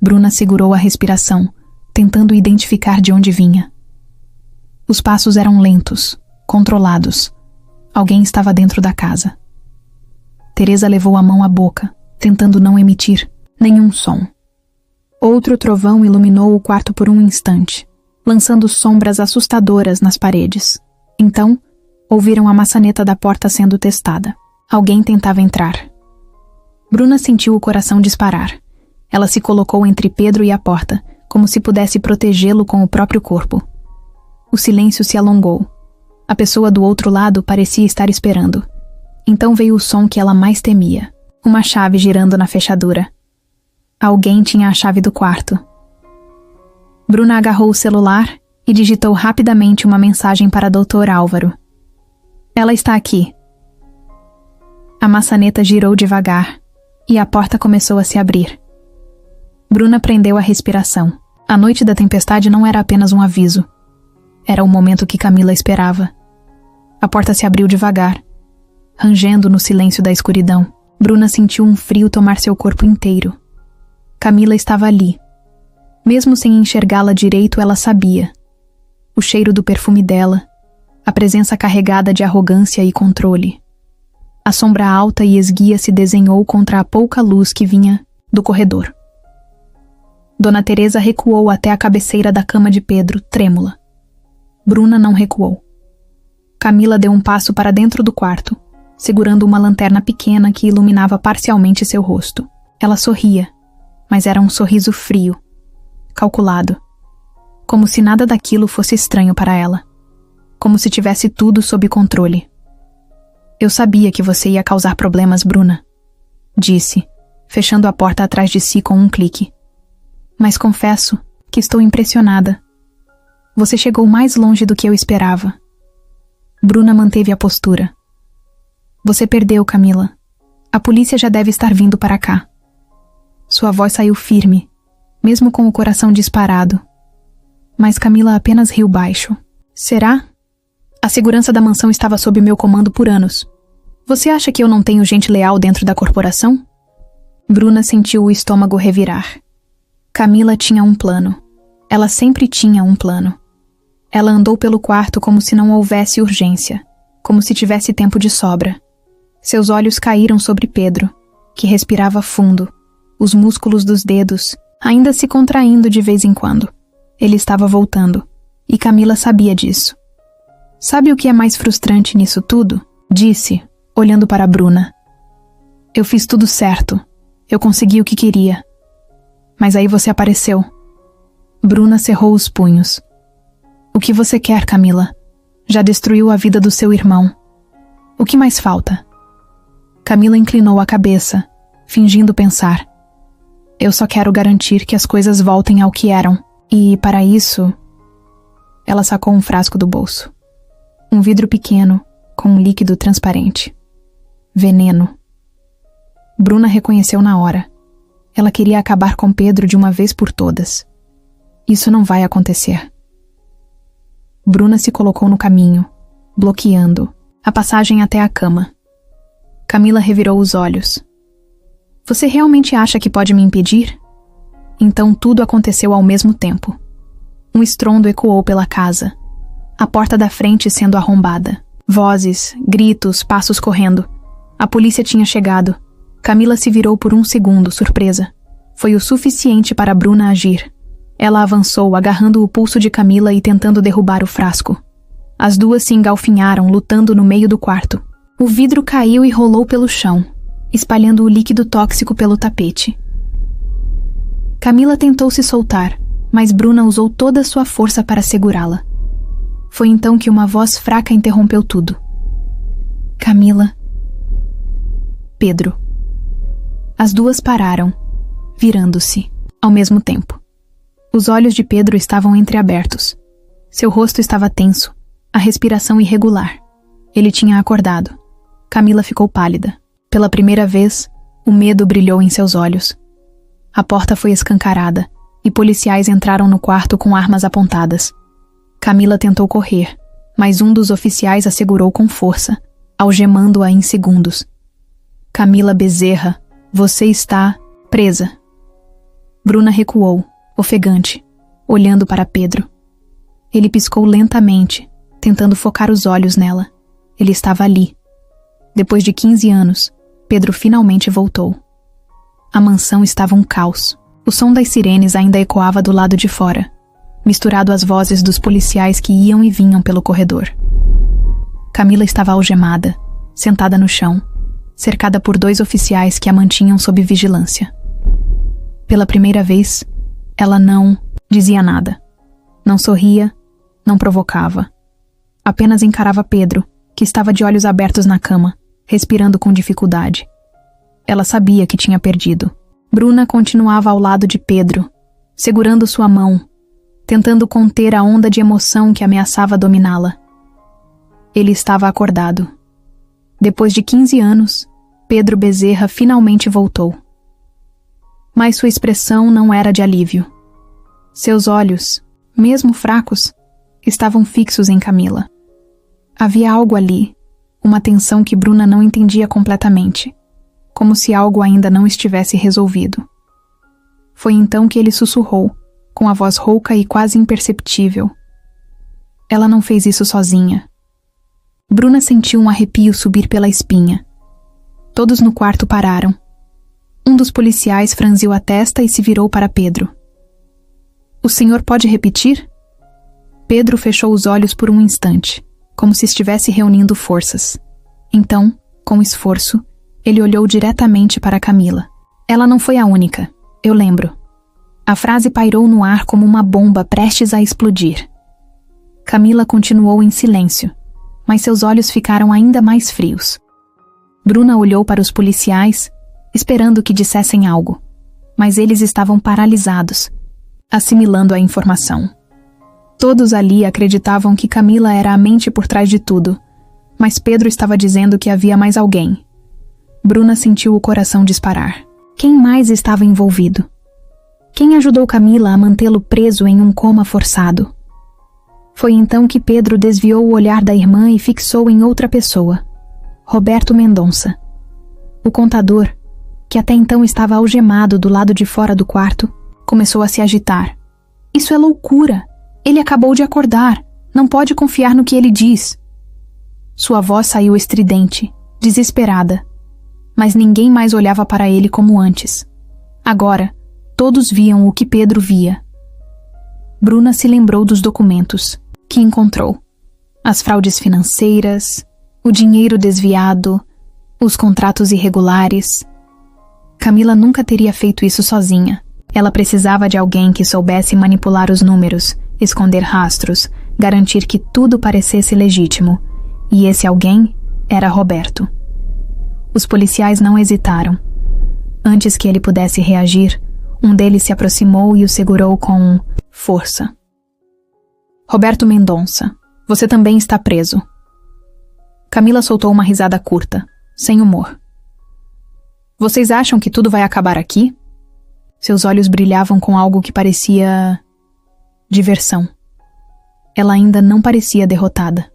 A: Bruna segurou a respiração, tentando identificar de onde vinha. Os passos eram lentos, controlados. Alguém estava dentro da casa. Teresa levou a mão à boca, tentando não emitir nenhum som. Outro trovão iluminou o quarto por um instante, lançando sombras assustadoras nas paredes. Então, ouviram a maçaneta da porta sendo testada. Alguém tentava entrar. Bruna sentiu o coração disparar. Ela se colocou entre Pedro e a porta, como se pudesse protegê-lo com o próprio corpo. O silêncio se alongou. A pessoa do outro lado parecia estar esperando. Então veio o som que ela mais temia: uma chave girando na fechadura. Alguém tinha a chave do quarto. Bruna agarrou o celular e digitou rapidamente uma mensagem para Dr. Álvaro. Ela está aqui. A maçaneta girou devagar e a porta começou a se abrir. Bruna prendeu a respiração. A noite da tempestade não era apenas um aviso. Era o momento que Camila esperava. A porta se abriu devagar, rangendo no silêncio da escuridão. Bruna sentiu um frio tomar seu corpo inteiro. Camila estava ali. Mesmo sem enxergá-la direito, ela sabia. O cheiro do perfume dela, a presença carregada de arrogância e controle. A sombra alta e esguia se desenhou contra a pouca luz que vinha do corredor. Dona Teresa recuou até a cabeceira da cama de Pedro, trêmula. Bruna não recuou. Camila deu um passo para dentro do quarto, segurando uma lanterna pequena que iluminava parcialmente seu rosto. Ela sorria, mas era um sorriso frio, calculado, como se nada daquilo fosse estranho para ela, como se tivesse tudo sob controle. Eu sabia que você ia causar problemas, Bruna, disse, fechando a porta atrás de si com um clique. Mas confesso que estou impressionada. Você chegou mais longe do que eu esperava. Bruna manteve a postura. Você perdeu, Camila. A polícia já deve estar vindo para cá. Sua voz saiu firme, mesmo com o coração disparado. Mas Camila apenas riu baixo. Será? A segurança da mansão estava sob meu comando por anos. Você acha que eu não tenho gente leal dentro da corporação? Bruna sentiu o estômago revirar. Camila tinha um plano. Ela sempre tinha um plano. Ela andou pelo quarto como se não houvesse urgência, como se tivesse tempo de sobra. Seus olhos caíram sobre Pedro, que respirava fundo, os músculos dos dedos ainda se contraindo de vez em quando. Ele estava voltando, e Camila sabia disso. Sabe o que é mais frustrante nisso tudo? Disse, olhando para Bruna. Eu fiz tudo certo. Eu consegui o que queria. Mas aí você apareceu. Bruna cerrou os punhos. O que você quer, Camila? Já destruiu a vida do seu irmão. O que mais falta? Camila inclinou a cabeça, fingindo pensar. Eu só quero garantir que as coisas voltem ao que eram. E, para isso... Ela sacou um frasco do bolso. Um vidro pequeno, com um líquido transparente. Veneno. Bruna reconheceu na hora. Ela queria acabar com Pedro de uma vez por todas. Isso não vai acontecer. Bruna se colocou no caminho, bloqueando a passagem até a cama. Camila revirou os olhos. Você realmente acha que pode me impedir? Então tudo aconteceu ao mesmo tempo. Um estrondo ecoou pela casa. A porta da frente sendo arrombada. Vozes, gritos, passos correndo. A polícia tinha chegado. Camila se virou por um segundo, surpresa. Foi o suficiente para Bruna agir. Ela avançou, agarrando o pulso de Camila e tentando derrubar o frasco. As duas se engalfinharam, lutando no meio do quarto. O vidro caiu e rolou pelo chão, espalhando o líquido tóxico pelo tapete. Camila tentou se soltar, mas Bruna usou toda a sua força para segurá-la. Foi então que uma voz fraca interrompeu tudo. Camila. Pedro. As duas pararam, virando-se, ao mesmo tempo. Os olhos de Pedro estavam entreabertos. Seu rosto estava tenso, a respiração irregular. Ele tinha acordado. Camila ficou pálida. Pela primeira vez, o medo brilhou em seus olhos. A porta foi escancarada, e policiais entraram no quarto com armas apontadas. Camila tentou correr, mas um dos oficiais a segurou com força, algemando-a em segundos. Camila Bezerra, você está presa. Bruna recuou, ofegante, olhando para Pedro. Ele piscou lentamente, tentando focar os olhos nela. Ele estava ali. Depois de 15 anos, Pedro finalmente voltou. A mansão estava um caos. O som das sirenes ainda ecoava do lado de fora, misturado às vozes dos policiais que iam e vinham pelo corredor. Camila estava algemada, sentada no chão, cercada por 2 oficiais que a mantinham sob vigilância. Pela primeira vez, ela não dizia nada. Não sorria, não provocava. Apenas encarava Pedro, que estava de olhos abertos na cama, respirando com dificuldade. Ela sabia que tinha perdido. Bruna continuava ao lado de Pedro, segurando sua mão, tentando conter a onda de emoção que ameaçava dominá-la. Ele estava acordado. Depois de 15 anos, Pedro Bezerra finalmente voltou. Mas sua expressão não era de alívio. Seus olhos, mesmo fracos, estavam fixos em Camila. Havia algo ali, uma tensão que Bruna não entendia completamente, como se algo ainda não estivesse resolvido. Foi então que ele sussurrou, com a voz rouca e quase imperceptível. Ela não fez isso sozinha. Bruna sentiu um arrepio subir pela espinha. Todos no quarto pararam. Um dos policiais franziu a testa e se virou para Pedro. O senhor pode repetir? Pedro fechou os olhos por um instante, como se estivesse reunindo forças. Então, com esforço, ele olhou diretamente para Camila. Ela não foi a única, eu lembro. A frase pairou no ar como uma bomba prestes a explodir. Camila continuou em silêncio, mas seus olhos ficaram ainda mais frios. Bruna olhou para os policiais, esperando que dissessem algo, mas eles estavam paralisados, assimilando a informação. Todos ali acreditavam que Camila era a mente por trás de tudo, mas Pedro estava dizendo que havia mais alguém. Bruna sentiu o coração disparar. Quem mais estava envolvido? Quem ajudou Camila a mantê-lo preso em um coma forçado? Foi então que Pedro desviou o olhar da irmã e fixou em outra pessoa, Roberto Mendonça. O contador, que até então estava algemado do lado de fora do quarto, começou a se agitar. Isso é loucura! Ele acabou de acordar. Não pode confiar no que ele diz. Sua voz saiu estridente, desesperada. Mas ninguém mais olhava para ele como antes. Agora, todos viam o que Pedro via. Bruna se lembrou dos documentos que encontrou. As fraudes financeiras, o dinheiro desviado, os contratos irregulares. Camila nunca teria feito isso sozinha. Ela precisava de alguém que soubesse manipular os números, esconder rastros, garantir que tudo parecesse legítimo. E esse alguém era Roberto. Os policiais não hesitaram. Antes que ele pudesse reagir, um deles se aproximou e o segurou com força. Roberto Mendonça, você também está preso. Camila soltou uma risada curta, sem humor. Vocês acham que tudo vai acabar aqui? Seus olhos brilhavam com algo que parecia diversão. Ela ainda não parecia derrotada.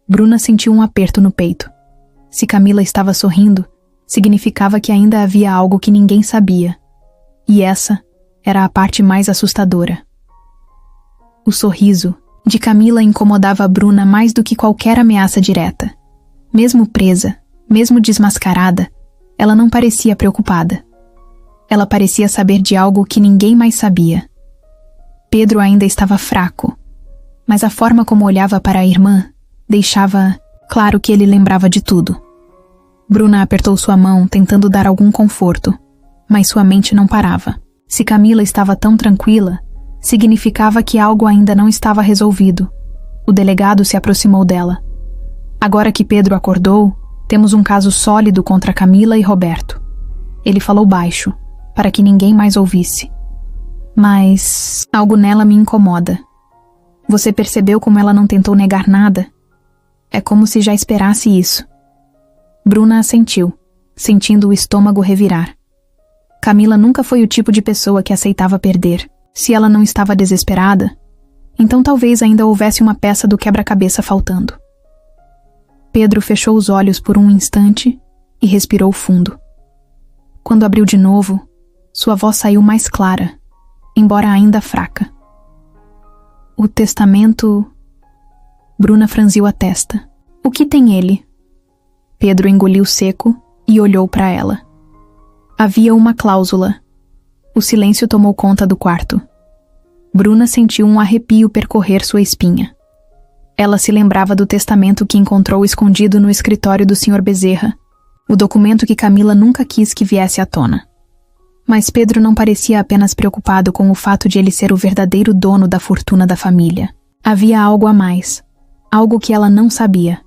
A: Bruna sentiu um aperto no peito. Se Camila estava sorrindo, significava que ainda havia algo que ninguém sabia. E essa era a parte mais assustadora. O sorriso de Camila incomodava Bruna mais do que qualquer ameaça direta. Mesmo presa, mesmo desmascarada, ela não parecia preocupada. Ela parecia saber de algo que ninguém mais sabia. Pedro ainda estava fraco, mas a forma como olhava para a irmã deixava claro que ele lembrava de tudo. Bruna apertou sua mão, tentando dar algum conforto, mas sua mente não parava. Se Camila estava tão tranquila, significava que algo ainda não estava resolvido. O delegado se aproximou dela. Agora que Pedro acordou, temos um caso sólido contra Camila e Roberto. Ele falou baixo, para que ninguém mais ouvisse. Mas algo nela me incomoda. Você percebeu como ela não tentou negar nada? É como se já esperasse isso. Bruna assentiu, sentindo o estômago revirar. Camila nunca foi o tipo de pessoa que aceitava perder. Se ela não estava desesperada, então talvez ainda houvesse uma peça do quebra-cabeça faltando. Pedro fechou os olhos por um instante e respirou fundo. Quando abriu de novo, sua voz saiu mais clara, embora ainda fraca. O testamento... Bruna franziu a testa. O que tem ele? Pedro engoliu seco e olhou para ela. Havia uma cláusula. O silêncio tomou conta do quarto. Bruna sentiu um arrepio percorrer sua espinha. Ela se lembrava do testamento que encontrou escondido no escritório do Sr. Bezerra, o documento que Camila nunca quis que viesse à tona. Mas Pedro não parecia apenas preocupado com o fato de ele ser o verdadeiro dono da fortuna da família. Havia algo a mais, algo que ela não sabia.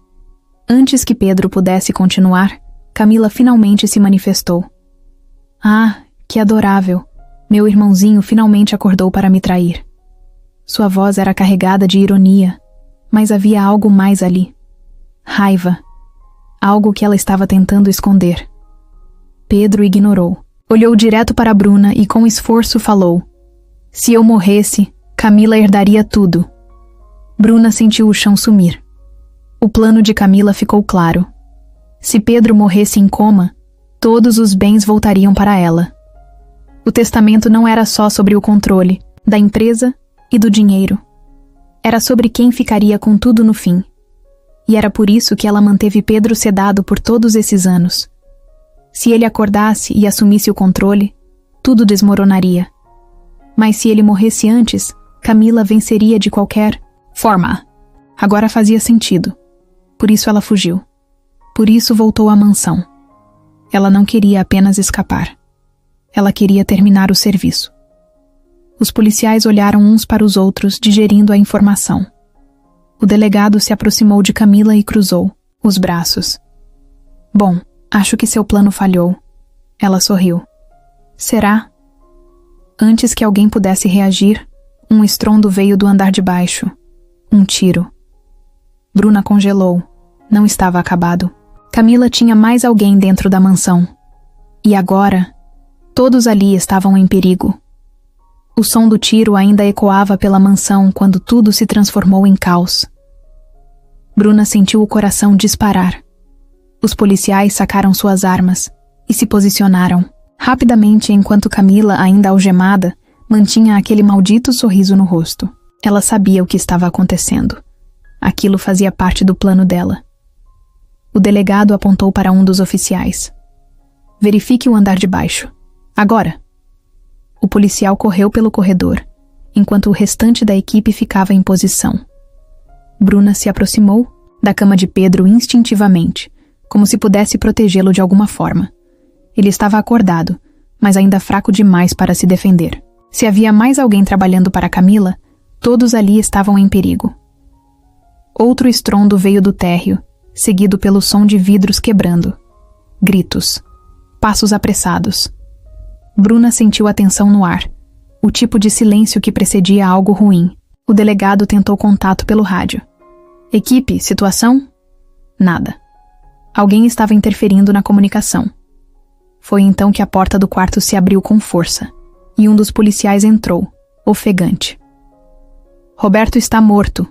A: Antes que Pedro pudesse continuar, Camila finalmente se manifestou. Ah, que adorável! Meu irmãozinho finalmente acordou para me trair. Sua voz era carregada de ironia, mas havia algo mais ali. Raiva. Algo que ela estava tentando esconder. Pedro ignorou. Olhou direto para Bruna e com esforço falou. Se eu morresse, Camila herdaria tudo. Bruna sentiu o chão sumir. O plano de Camila ficou claro. Se Pedro morresse em coma, todos os bens voltariam para ela. O testamento não era só sobre o controle da empresa e do dinheiro. Era sobre quem ficaria com tudo no fim. E era por isso que ela manteve Pedro sedado por todos esses anos. Se ele acordasse e assumisse o controle, tudo desmoronaria. Mas se ele morresse antes, Camila venceria de qualquer forma. Agora fazia sentido. Por isso ela fugiu. Por isso voltou à mansão. Ela não queria apenas escapar. Ela queria terminar o serviço. Os policiais olharam uns para os outros, digerindo a informação. O delegado se aproximou de Camila e cruzou os braços. Bom, acho que seu plano falhou. Ela sorriu. Será? Antes que alguém pudesse reagir, um estrondo veio do andar de baixo. Um tiro. Bruna congelou. Não estava acabado. Camila tinha mais alguém dentro da mansão. E agora, todos ali estavam em perigo. O som do tiro ainda ecoava pela mansão quando tudo se transformou em caos. Bruna sentiu o coração disparar. Os policiais sacaram suas armas e se posicionaram, rapidamente enquanto Camila, ainda algemada, mantinha aquele maldito sorriso no rosto. Ela sabia o que estava acontecendo. Aquilo fazia parte do plano dela. O delegado apontou para um dos oficiais. Verifique o andar de baixo. Agora! O policial correu pelo corredor, enquanto o restante da equipe ficava em posição. Bruna se aproximou da cama de Pedro instintivamente, como se pudesse protegê-lo de alguma forma. Ele estava acordado, mas ainda fraco demais para se defender. Se havia mais alguém trabalhando para Camila, todos ali estavam em perigo. Outro estrondo veio do térreo, seguido pelo som de vidros quebrando. Gritos. Passos apressados. Bruna sentiu a tensão no ar, o tipo de silêncio que precedia algo ruim. O delegado tentou contato pelo rádio. Equipe, situação? Nada. Alguém estava interferindo na comunicação. Foi então que a porta do quarto se abriu com força, e um dos policiais entrou, ofegante. Roberto está morto.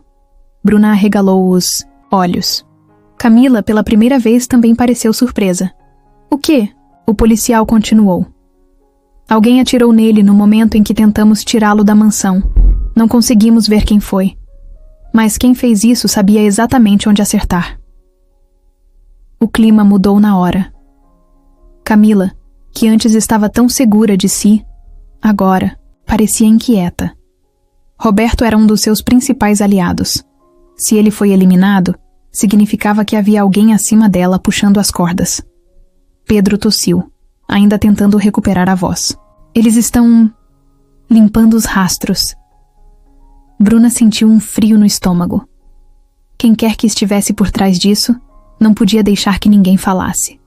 A: Bruna arregalou os olhos. Camila, pela primeira vez, também pareceu surpresa. O quê? O policial continuou. Alguém atirou nele no momento em que tentamos tirá-lo da mansão. Não conseguimos ver quem foi. Mas quem fez isso sabia exatamente onde acertar. O clima mudou na hora. Camila, que antes estava tão segura de si, agora parecia inquieta. Roberto era um dos seus principais aliados. Se ele foi eliminado, significava que havia alguém acima dela puxando as cordas. Pedro tossiu, ainda tentando recuperar a voz. Eles estão limpando os rastros. Bruna sentiu um frio no estômago. Quem quer que estivesse por trás disso, não podia deixar que ninguém falasse.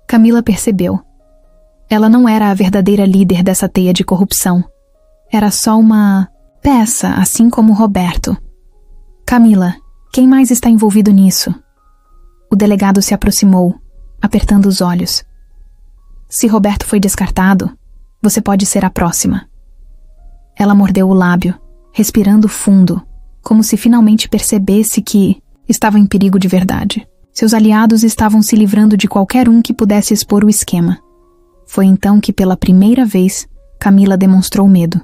A: Camila percebeu. Ela não era a verdadeira líder dessa teia de corrupção. Era só uma peça, assim como Roberto. Camila, quem mais está envolvido nisso? O delegado se aproximou, apertando os olhos. Se Roberto foi descartado, você pode ser a próxima. Ela mordeu o lábio, respirando fundo, como se finalmente percebesse que estava em perigo de verdade. Seus aliados estavam se livrando de qualquer um que pudesse expor o esquema. Foi então que, pela primeira vez, Camila demonstrou medo.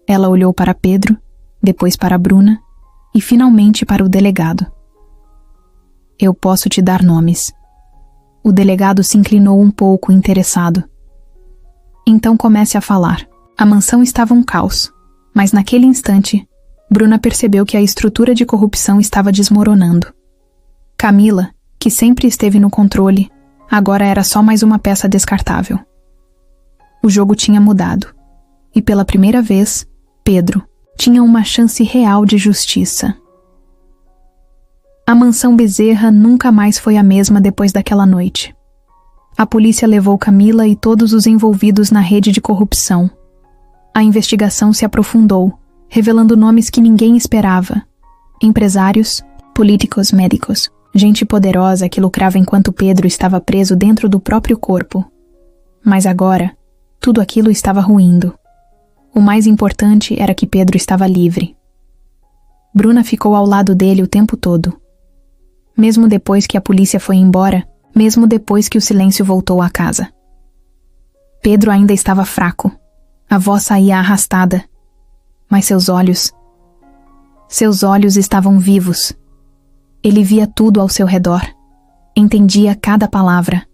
A: Ela olhou para Pedro, depois para Bruna e finalmente para o delegado. Eu posso te dar nomes. O delegado se inclinou um pouco, interessado. Então comece a falar. A mansão estava um caos, mas naquele instante, Bruna percebeu que a estrutura de corrupção estava desmoronando. Camila, que sempre esteve no controle, agora era só mais uma peça descartável. O jogo tinha mudado, e pela primeira vez, Pedro tinha uma chance real de justiça. A mansão Bezerra nunca mais foi a mesma depois daquela noite. A polícia levou Camila e todos os envolvidos na rede de corrupção. A investigação se aprofundou, revelando nomes que ninguém esperava. Empresários, políticos, médicos, gente poderosa que lucrava enquanto Pedro estava preso dentro do próprio corpo. Mas agora, tudo aquilo estava ruindo. O mais importante era que Pedro estava livre. Bruna ficou ao lado dele o tempo todo. Mesmo depois que a polícia foi embora, mesmo depois que o silêncio voltou à casa. Pedro ainda estava fraco. A voz saía arrastada. Mas seus olhos estavam vivos. Ele via tudo ao seu redor. Entendia cada palavra.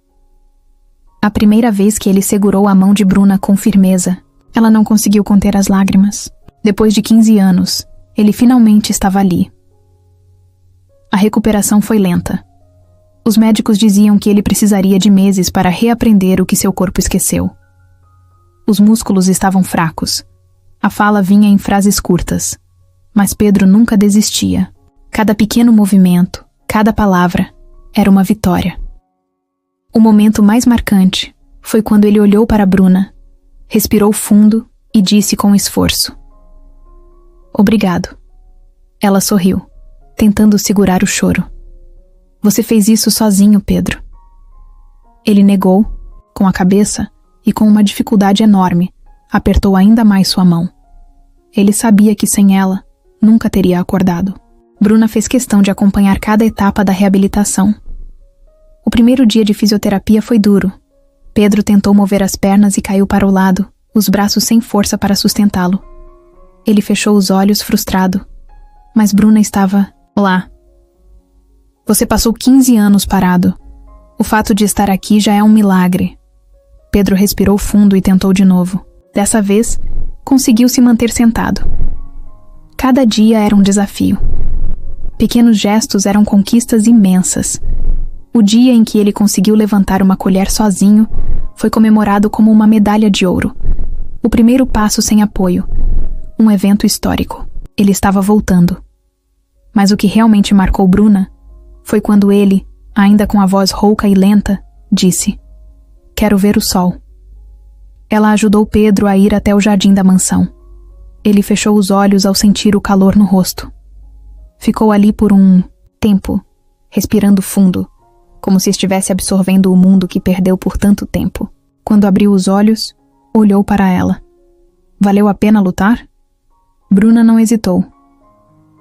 A: A primeira vez que ele segurou a mão de Bruna com firmeza, ela não conseguiu conter as lágrimas. Depois de 15 anos, ele finalmente estava ali. A recuperação foi lenta. Os médicos diziam que ele precisaria de meses para reaprender o que seu corpo esqueceu. Os músculos estavam fracos. A fala vinha em frases curtas. Mas Pedro nunca desistia. Cada pequeno movimento, cada palavra, era uma vitória. O momento mais marcante foi quando ele olhou para Bruna, respirou fundo e disse com esforço: Obrigado. Ela sorriu, tentando segurar o choro. Você fez isso sozinho, Pedro. Ele negou, com a cabeça e com uma dificuldade enorme, apertou ainda mais sua mão. Ele sabia que sem ela, nunca teria acordado. Bruna fez questão de acompanhar cada etapa da reabilitação. O primeiro dia de fisioterapia foi duro. Pedro tentou mover as pernas e caiu para o lado, os braços sem força para sustentá-lo. Ele fechou os olhos frustrado. Mas Bruna estava lá. Você passou 15 anos parado. O fato de estar aqui já é um milagre. Pedro respirou fundo e tentou de novo. Dessa vez, conseguiu se manter sentado. Cada dia era um desafio. Pequenos gestos eram conquistas imensas. O dia em que ele conseguiu levantar uma colher sozinho foi comemorado como uma medalha de ouro. O primeiro passo sem apoio. Um evento histórico. Ele estava voltando. Mas o que realmente marcou Bruna foi quando ele, ainda com a voz rouca e lenta, disse: "Quero ver o sol." Ela ajudou Pedro a ir até o jardim da mansão. Ele fechou os olhos ao sentir o calor no rosto. Ficou ali por um tempo, respirando fundo, como se estivesse absorvendo o mundo que perdeu por tanto tempo. Quando abriu os olhos, olhou para ela. Valeu a pena lutar? Bruna não hesitou.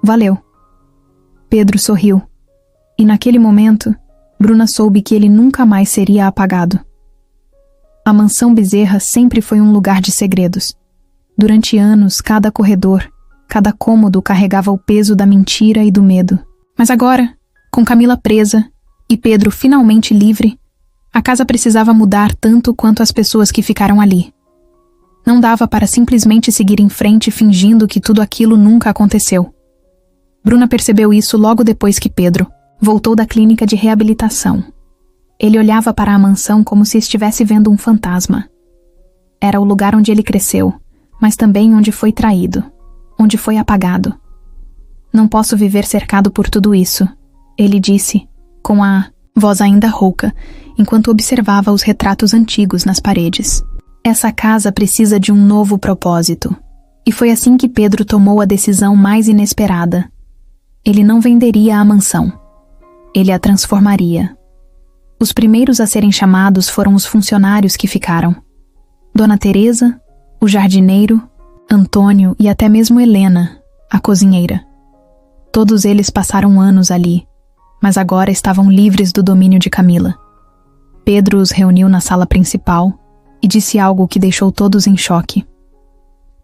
A: Valeu. Pedro sorriu. E naquele momento, Bruna soube que ele nunca mais seria apagado. A mansão Bezerra sempre foi um lugar de segredos. Durante anos, cada corredor, cada cômodo carregava o peso da mentira e do medo. Mas agora, com Camila presa e Pedro finalmente livre, a casa precisava mudar tanto quanto as pessoas que ficaram ali. Não dava para simplesmente seguir em frente fingindo que tudo aquilo nunca aconteceu. Bruna percebeu isso logo depois que Pedro voltou da clínica de reabilitação. Ele olhava para a mansão como se estivesse vendo um fantasma. Era o lugar onde ele cresceu, mas também onde foi traído, onde foi apagado. "Não posso viver cercado por tudo isso", ele disse, com a voz ainda rouca, enquanto observava os retratos antigos nas paredes. "Essa casa precisa de um novo propósito." E foi assim que Pedro tomou a decisão mais inesperada. Ele não venderia a mansão. Ele a transformaria. Os primeiros a serem chamados foram os funcionários que ficaram. Dona Teresa, o jardineiro, Antônio e até mesmo Helena, a cozinheira. Todos eles passaram anos ali, mas agora estavam livres do domínio de Camila. Pedro os reuniu na sala principal e disse algo que deixou todos em choque.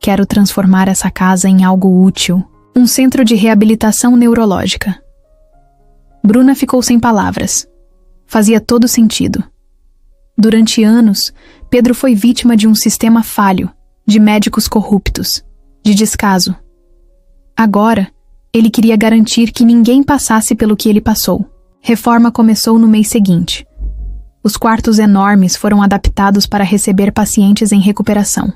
A: "Quero transformar essa casa em algo útil, um centro de reabilitação neurológica." Bruna ficou sem palavras. Fazia todo sentido. Durante anos, Pedro foi vítima de um sistema falho, de médicos corruptos, de descaso. Agora, ele queria garantir que ninguém passasse pelo que ele passou. Reforma começou no mês seguinte. Os quartos enormes foram adaptados para receber pacientes em recuperação.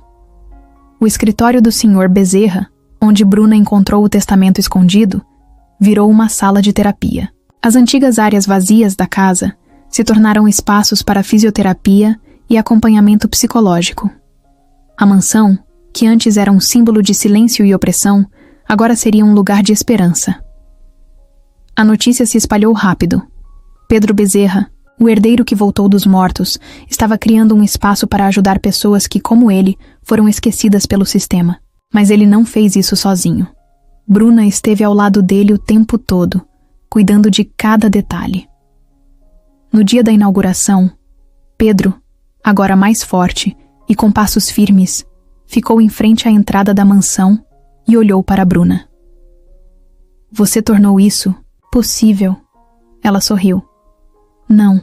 A: O escritório do Sr. Bezerra, onde Bruna encontrou o testamento escondido, virou uma sala de terapia. As antigas áreas vazias da casa se tornaram espaços para fisioterapia e acompanhamento psicológico. A mansão, que antes era um símbolo de silêncio e opressão, agora seria um lugar de esperança. A notícia se espalhou rápido. Pedro Bezerra, o herdeiro que voltou dos mortos, estava criando um espaço para ajudar pessoas que, como ele, foram esquecidas pelo sistema. Mas ele não fez isso sozinho. Bruna esteve ao lado dele o tempo todo, cuidando de cada detalhe. No dia da inauguração, Pedro, agora mais forte e com passos firmes, ficou em frente à entrada da mansão e olhou para Bruna. "Você tornou isso possível." Ela sorriu. "Não,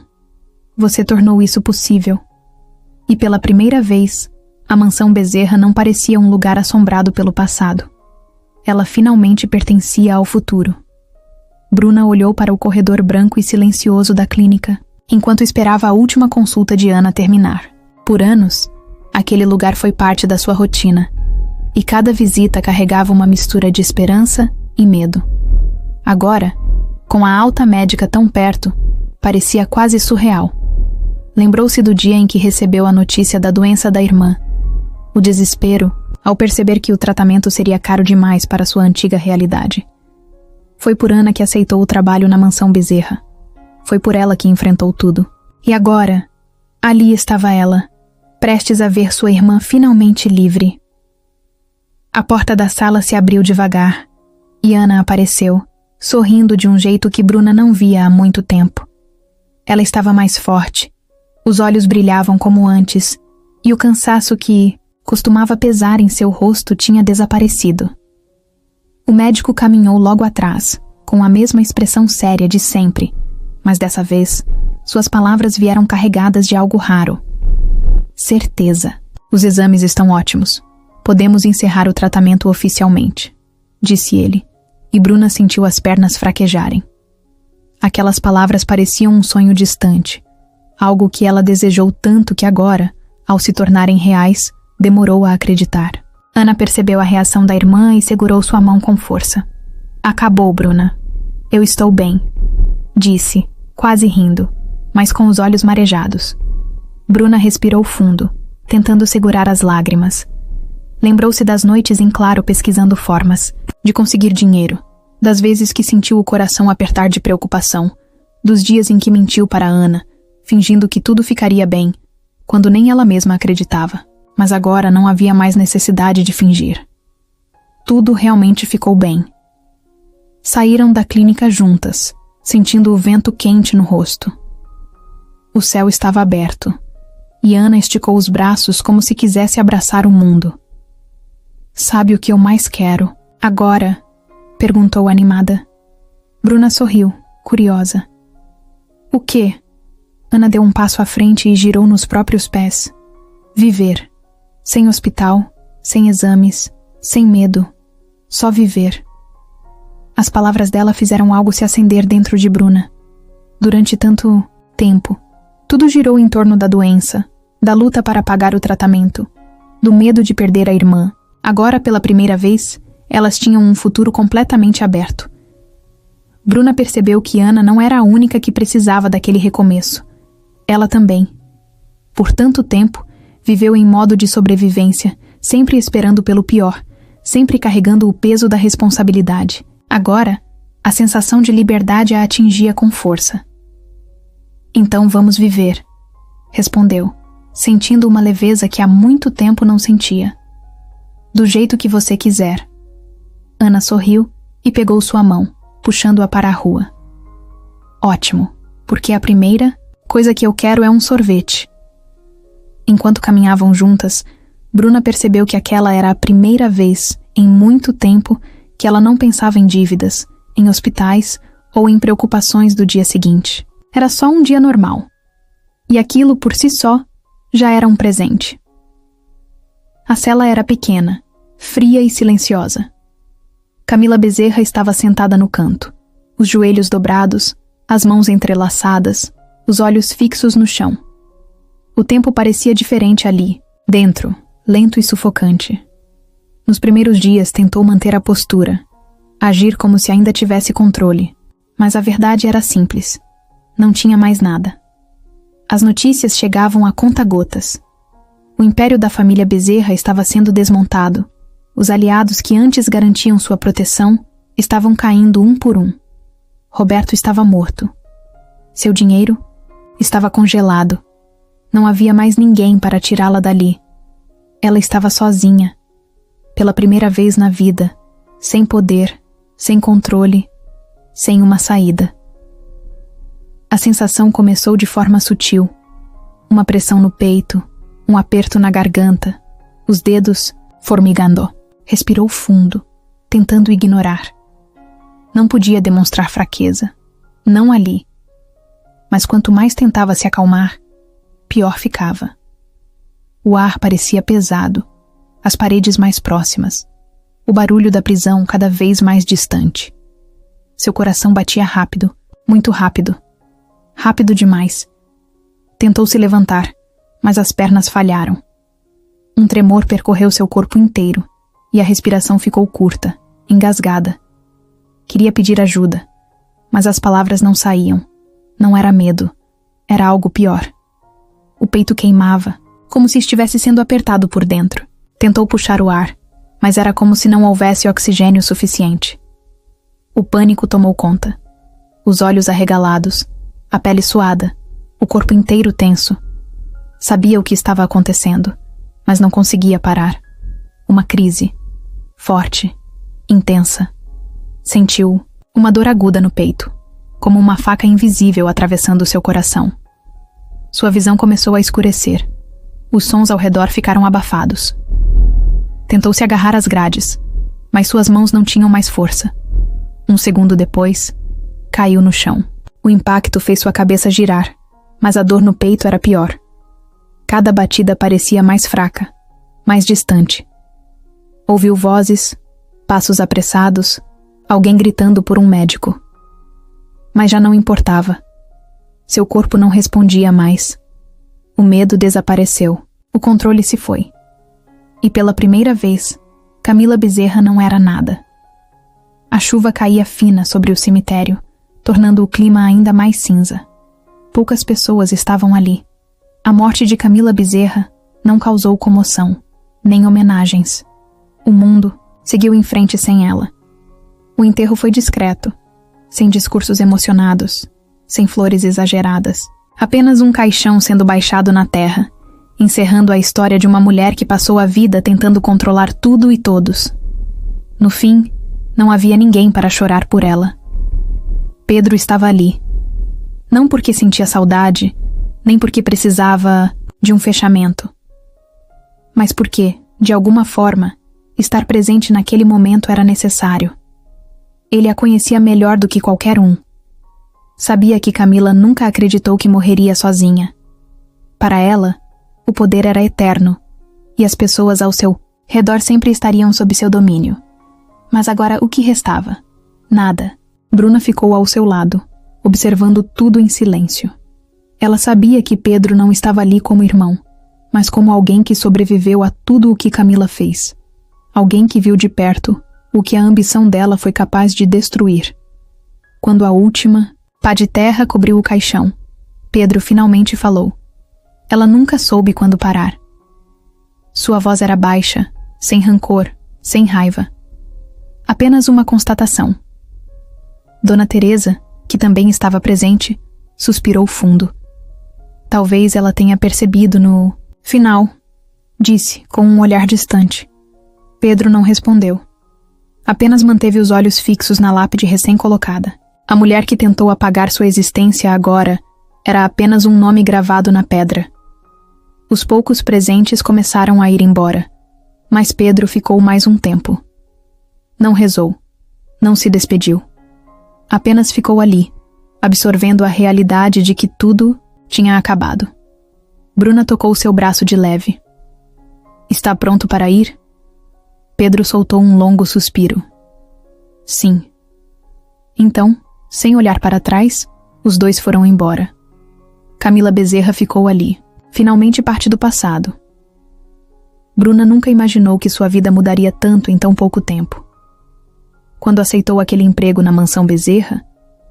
A: você tornou isso possível." E pela primeira vez, a mansão Bezerra não parecia um lugar assombrado pelo passado. Ela finalmente pertencia ao futuro. Bruna olhou para o corredor branco e silencioso da clínica, enquanto esperava a última consulta de Ana terminar. Por anos, aquele lugar foi parte da sua rotina, e cada visita carregava uma mistura de esperança e medo. Agora, com a alta médica tão perto, parecia quase surreal. Lembrou-se do dia em que recebeu a notícia da doença da irmã. O desespero, ao perceber que o tratamento seria caro demais para sua antiga realidade. Foi por Ana que aceitou o trabalho na mansão Bezerra. Foi por ela que enfrentou tudo. E agora, ali estava ela, prestes a ver sua irmã finalmente livre. A porta da sala se abriu devagar, e Ana apareceu, sorrindo de um jeito que Bruna não via há muito tempo. Ela estava mais forte, os olhos brilhavam como antes, e o cansaço que costumava pesar em seu rosto tinha desaparecido. O médico caminhou logo atrás, com a mesma expressão séria de sempre, mas dessa vez, suas palavras vieram carregadas de algo raro. "Certeza. Os exames estão ótimos. Podemos encerrar o tratamento oficialmente", disse ele. e Bruna sentiu as pernas fraquejarem. Aquelas palavras pareciam um sonho distante, algo que ela desejou tanto que agora, ao se tornarem reais, demorou a acreditar. Ana percebeu a reação da irmã e segurou sua mão com força. Acabou, Bruna. Eu estou bem, disse, quase rindo, mas com os olhos marejados. Bruna respirou fundo, tentando segurar as lágrimas. Lembrou-se das noites em claro pesquisando formas, de conseguir dinheiro, das vezes que sentiu o coração apertar de preocupação, dos dias em que mentiu para Ana, fingindo que tudo ficaria bem, quando nem ela mesma acreditava. Mas agora não havia mais necessidade de fingir. Tudo realmente ficou bem. Saíram da clínica juntas, sentindo o vento quente no rosto. O céu estava aberto, e Ana esticou os braços como se quisesse abraçar o mundo. Sabe o que eu mais quero, agora? Perguntou animada. Bruna sorriu, curiosa. O quê? Ana deu um passo à frente e girou nos próprios pés. Viver. Sem hospital, sem exames, sem medo. Só viver. As palavras dela fizeram algo se acender dentro de Bruna. Durante tanto tempo, tudo girou em torno da doença, da luta para pagar o tratamento, do medo de perder a irmã. Agora, pela primeira vez, elas tinham um futuro completamente aberto. Bruna percebeu que Ana não era a única que precisava daquele recomeço. Ela também. Por tanto tempo, viveu em modo de sobrevivência, sempre esperando pelo pior, sempre carregando o peso da responsabilidade. Agora, a sensação de liberdade a atingia com força. Então vamos viver, respondeu, sentindo uma leveza que há muito tempo não sentia. Do jeito que você quiser. Ana sorriu e pegou sua mão, puxando-a para a rua. Ótimo, porque a primeira coisa que eu quero é um sorvete. Enquanto caminhavam juntas, Bruna percebeu que aquela era a primeira vez, em muito tempo, que ela não pensava em dívidas, em hospitais ou em preocupações do dia seguinte. Era só um dia normal. E aquilo, por si só, já era um presente. A cela era pequena, fria e silenciosa. Camila Bezerra estava sentada no canto, os joelhos dobrados, as mãos entrelaçadas, os olhos fixos no chão. O tempo parecia diferente ali, dentro, lento e sufocante. Nos primeiros dias tentou manter a postura, agir como se ainda tivesse controle, mas a verdade era simples. Não tinha mais nada. As notícias chegavam a conta-gotas. O império da família Bezerra estava sendo desmontado. Os aliados que antes garantiam sua proteção estavam caindo um por um. Roberto estava morto. Seu dinheiro estava congelado. Não havia mais ninguém para tirá-la dali. Ela estava sozinha. Pela primeira vez na vida, sem poder, sem controle, sem uma saída. A sensação começou de forma sutil. Uma pressão no peito, um aperto na garganta, os dedos formigando. Respirou fundo, tentando ignorar. Não podia demonstrar fraqueza. Não ali. Mas quanto mais tentava se acalmar, pior ficava. O ar parecia pesado, as paredes mais próximas, o barulho da prisão cada vez mais distante. Seu coração batia rápido, muito rápido. Rápido demais. Tentou se levantar, mas as pernas falharam. Um tremor percorreu seu corpo inteiro, e a respiração ficou curta, engasgada. Queria pedir ajuda, mas as palavras não saíam. Não era medo, era algo pior. O peito queimava, como se estivesse sendo apertado por dentro. Tentou puxar o ar, mas era como se não houvesse oxigênio suficiente. O pânico tomou conta. Os olhos arregalados, a pele suada, o corpo inteiro tenso. Sabia o que estava acontecendo, mas não conseguia parar. Uma crise. Forte, intensa. Sentiu uma dor aguda no peito, como uma faca invisível atravessando seu coração. Sua visão começou a escurecer. Os sons ao redor ficaram abafados. Tentou se agarrar às grades, mas suas mãos não tinham mais força. Um segundo depois, caiu no chão. O impacto fez sua cabeça girar, mas a dor no peito era pior. Cada batida parecia mais fraca, mais distante. Ouviu vozes, passos apressados, alguém gritando por um médico. Mas já não importava. Seu corpo não respondia mais. O medo desapareceu, o controle se foi. E pela primeira vez, Camila Bezerra não era nada. A chuva caía fina sobre o cemitério, tornando o clima ainda mais cinza. Poucas pessoas estavam ali. A morte de Camila Bezerra não causou comoção, nem homenagens. O mundo seguiu em frente sem ela. O enterro foi discreto, sem discursos emocionados, sem flores exageradas. Apenas um caixão sendo baixado na terra, encerrando a história de uma mulher que passou a vida tentando controlar tudo e todos. No fim, não havia ninguém para chorar por ela. Pedro estava ali. Não porque sentia saudade, nem porque precisava de um fechamento. Mas porque, de alguma forma, estar presente naquele momento era necessário. Ele a conhecia melhor do que qualquer um. Sabia que Camila nunca acreditou que morreria sozinha. Para ela, o poder era eterno, e as pessoas ao seu redor sempre estariam sob seu domínio. Mas agora o que restava? Nada. Bruna ficou ao seu lado, observando tudo em silêncio. Ela sabia que Pedro não estava ali como irmão, mas como alguém que sobreviveu a tudo o que Camila fez. Alguém que viu de perto o que a ambição dela foi capaz de destruir. Quando a última pá de terra cobriu o caixão, Pedro finalmente falou. Ela nunca soube quando parar. Sua voz era baixa, sem rancor, sem raiva. Apenas uma constatação. Dona Teresa, que também estava presente, suspirou fundo. Talvez ela tenha percebido no final, disse com um olhar distante. Pedro não respondeu. Apenas manteve os olhos fixos na lápide recém-colocada. A mulher que tentou apagar sua existência agora era apenas um nome gravado na pedra. Os poucos presentes começaram a ir embora, mas Pedro ficou mais um tempo. Não rezou, não se despediu. Apenas ficou ali, absorvendo a realidade de que tudo tinha acabado. Bruna tocou seu braço de leve. Está pronto para ir? Pedro soltou um longo suspiro. Sim. Então, sem olhar para trás, os dois foram embora. Camila Bezerra ficou ali, finalmente parte do passado. Bruna nunca imaginou que sua vida mudaria tanto em tão pouco tempo. Quando aceitou aquele emprego na mansão Bezerra,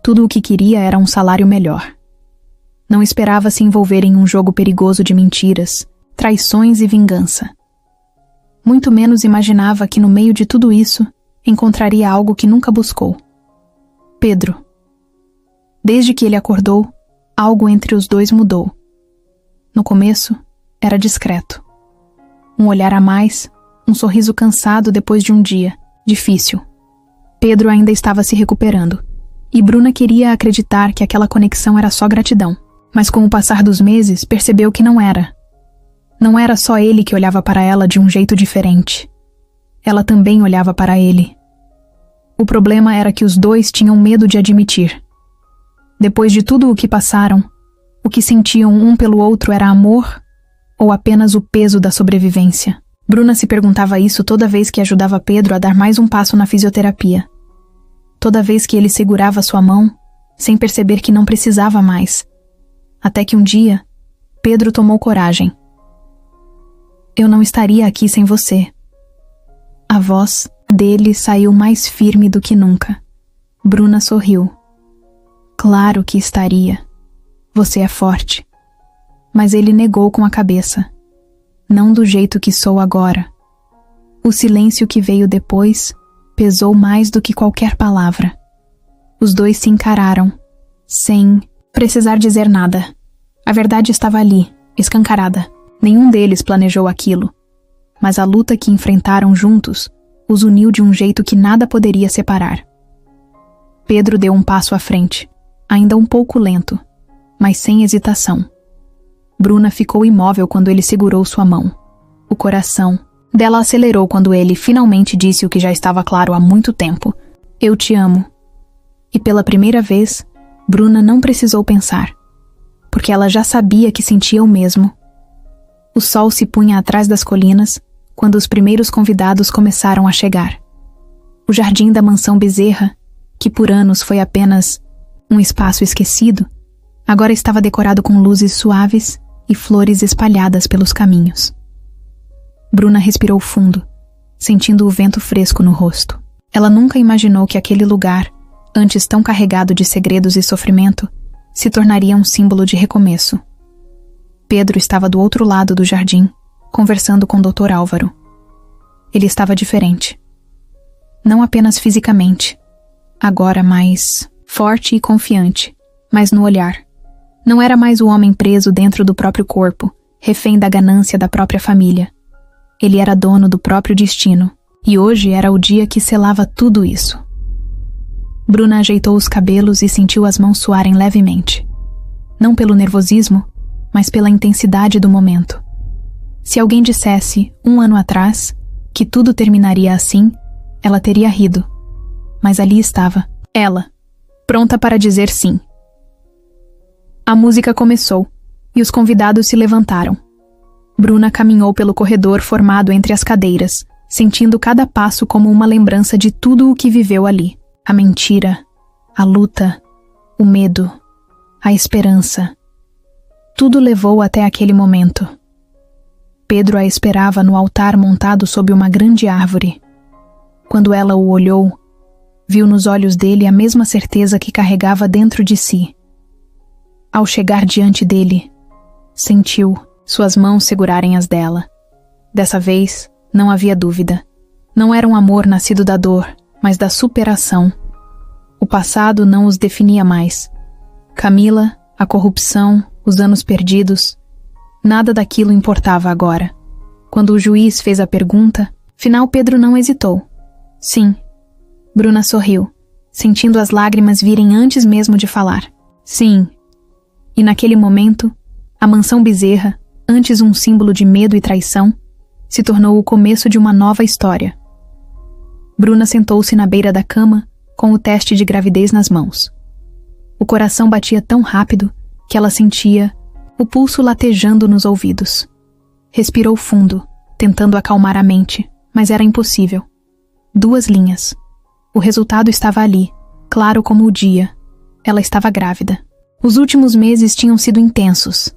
A: tudo o que queria era um salário melhor. Não esperava se envolver em um jogo perigoso de mentiras, traições e vingança. Muito menos imaginava que no meio de tudo isso encontraria algo que nunca buscou. Pedro. Desde que ele acordou, algo entre os dois mudou. No começo, era discreto. Um olhar a mais, um sorriso cansado depois de um dia difícil. Pedro ainda estava se recuperando, e Bruna queria acreditar que aquela conexão era só gratidão. Mas com o passar dos meses, percebeu que não era. Não era só ele que olhava para ela de um jeito diferente. Ela também olhava para ele. O problema era que os dois tinham medo de admitir. Depois de tudo o que passaram, o que sentiam um pelo outro era amor ou apenas o peso da sobrevivência? Bruna se perguntava isso toda vez que ajudava Pedro a dar mais um passo na fisioterapia. Toda vez que ele segurava sua mão, sem perceber que não precisava mais. Até que um dia, Pedro tomou coragem. Eu não estaria aqui sem você. A voz dele saiu mais firme do que nunca. Bruna sorriu. Claro que estaria. Você é forte. Mas ele negou com a cabeça. Não do jeito que sou agora. O silêncio que veio depois pesou mais do que qualquer palavra. Os dois se encararam, sem precisar dizer nada. A verdade estava ali, escancarada. Nenhum deles planejou aquilo. Mas a luta que enfrentaram juntos os uniu de um jeito que nada poderia separar. Pedro deu um passo à frente, ainda um pouco lento, mas sem hesitação. Bruna ficou imóvel quando ele segurou sua mão. O coração dela acelerou quando ele finalmente disse o que já estava claro há muito tempo. Eu te amo. E pela primeira vez, Bruna não precisou pensar, porque ela já sabia que sentia o mesmo. O sol se punha atrás das colinas quando os primeiros convidados começaram a chegar. O jardim da mansão Bezerra, que por anos foi apenas um espaço esquecido, agora estava decorado com luzes suaves e flores espalhadas pelos caminhos. Bruna respirou fundo, sentindo o vento fresco no rosto. Ela nunca imaginou que aquele lugar, antes tão carregado de segredos e sofrimento, se tornaria um símbolo de recomeço. Pedro estava do outro lado do jardim, conversando com o Dr. Álvaro. Ele estava diferente. Não apenas fisicamente, agora mais forte e confiante, mas no olhar. Não era mais o homem preso dentro do próprio corpo, refém da ganância da própria família. Ele era dono do próprio destino, e hoje era o dia que selava tudo isso. Bruna ajeitou os cabelos e sentiu as mãos suarem levemente. Não pelo nervosismo, mas pela intensidade do momento. Se alguém dissesse, 1 ano atrás, que tudo terminaria assim, ela teria rido. Mas ali estava, ela, pronta para dizer sim. A música começou, e os convidados se levantaram. Bruna caminhou pelo corredor formado entre as cadeiras, sentindo cada passo como uma lembrança de tudo o que viveu ali. A mentira, a luta, o medo, a esperança. Tudo levou até aquele momento. Pedro a esperava no altar montado sob uma grande árvore. Quando ela o olhou, viu nos olhos dele a mesma certeza que carregava dentro de si. Ao chegar diante dele, sentiu suas mãos segurarem as dela. Dessa vez, não havia dúvida. Não era um amor nascido da dor, mas da superação. O passado não os definia mais. Camila, a corrupção, os anos perdidos, nada daquilo importava agora. Quando o juiz fez a pergunta, afinal Pedro não hesitou. Sim. Bruna sorriu, sentindo as lágrimas virem antes mesmo de falar. Sim. E naquele momento, a mansão Bezerra, antes um símbolo de medo e traição, se tornou o começo de uma nova história. Bruna sentou-se na beira da cama, com o teste de gravidez nas mãos. O coração batia tão rápido que ela sentia o pulso latejando nos ouvidos. Respirou fundo, tentando acalmar a mente, mas era impossível. 2 linhas. O resultado estava ali, claro como o dia. Ela estava grávida. Os últimos meses tinham sido intensos.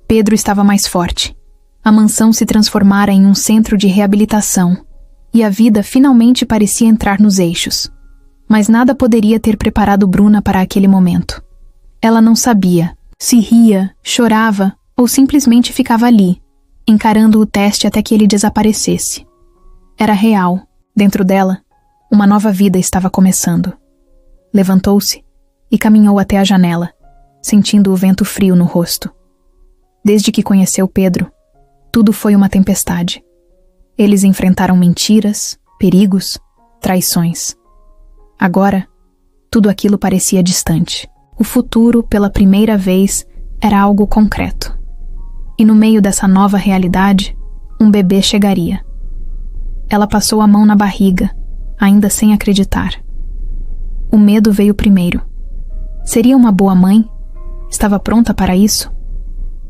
A: Pedro estava mais forte. A mansão se transformara em um centro de reabilitação, e a vida finalmente parecia entrar nos eixos. Mas nada poderia ter preparado Bruna para aquele momento. Ela não sabia se ria, chorava ou simplesmente ficava ali, encarando o teste até que ele desaparecesse. Era real. Dentro dela, uma nova vida estava começando. Levantou-se e caminhou até a janela, sentindo o vento frio no rosto. Desde que conheceu Pedro, tudo foi uma tempestade. Eles enfrentaram mentiras, perigos, traições. Agora, tudo aquilo parecia distante. O futuro, pela primeira vez, era algo concreto. E no meio dessa nova realidade, um bebê chegaria. Ela passou a mão na barriga, ainda sem acreditar. O medo veio primeiro. Seria uma boa mãe? Estava pronta para isso?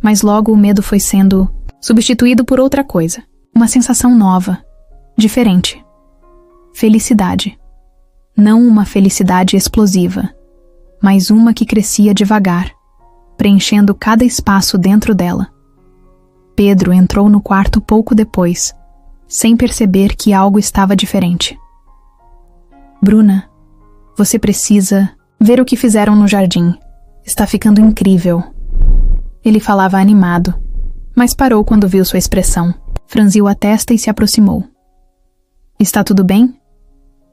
A: Mas logo o medo foi sendo substituído por outra coisa. Uma sensação nova, diferente. Felicidade. Não uma felicidade explosiva, mas uma que crescia devagar, preenchendo cada espaço dentro dela. Pedro entrou no quarto pouco depois, sem perceber que algo estava diferente. Bruna, você precisa ver o que fizeram no jardim. Está ficando incrível. Ele falava animado, mas parou quando viu sua expressão. Franziu a testa e se aproximou. Está tudo bem?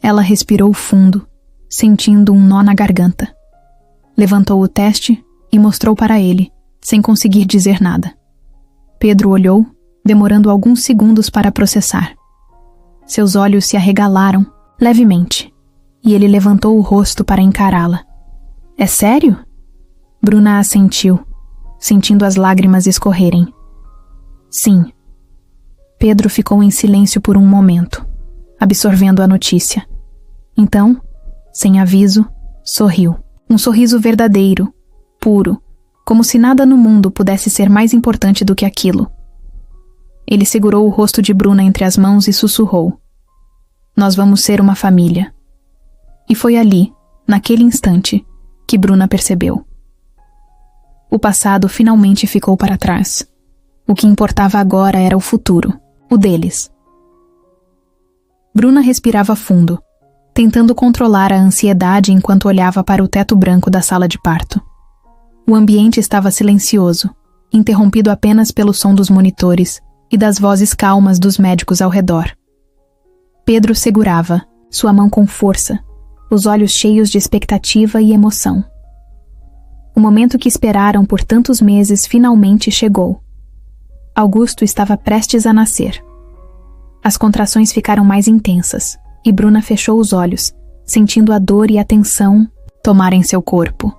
A: Ela respirou fundo, sentindo um nó na garganta. Levantou o teste e mostrou para ele, sem conseguir dizer nada. Pedro olhou, demorando alguns segundos para processar. Seus olhos se arregalaram, levemente, e ele levantou o rosto para encará-la. É sério? Bruna assentiu, sentindo as lágrimas escorrerem. Sim. Pedro ficou em silêncio por um momento, absorvendo a notícia. Então, sem aviso, sorriu. Um sorriso verdadeiro, puro, como se nada no mundo pudesse ser mais importante do que aquilo. Ele segurou o rosto de Bruna entre as mãos e sussurrou. Nós vamos ser uma família. E foi ali, naquele instante, que Bruna percebeu. O passado finalmente ficou para trás. O que importava agora era o futuro, o deles. Bruna respirava fundo, tentando controlar a ansiedade enquanto olhava para o teto branco da sala de parto. O ambiente estava silencioso, interrompido apenas pelo som dos monitores e das vozes calmas dos médicos ao redor. Pedro segurava, sua mão com força, os olhos cheios de expectativa e emoção. O momento que esperaram por tantos meses finalmente chegou. Augusto estava prestes a nascer. As contrações ficaram mais intensas, e Bruna fechou os olhos, sentindo a dor e a tensão tomarem seu corpo.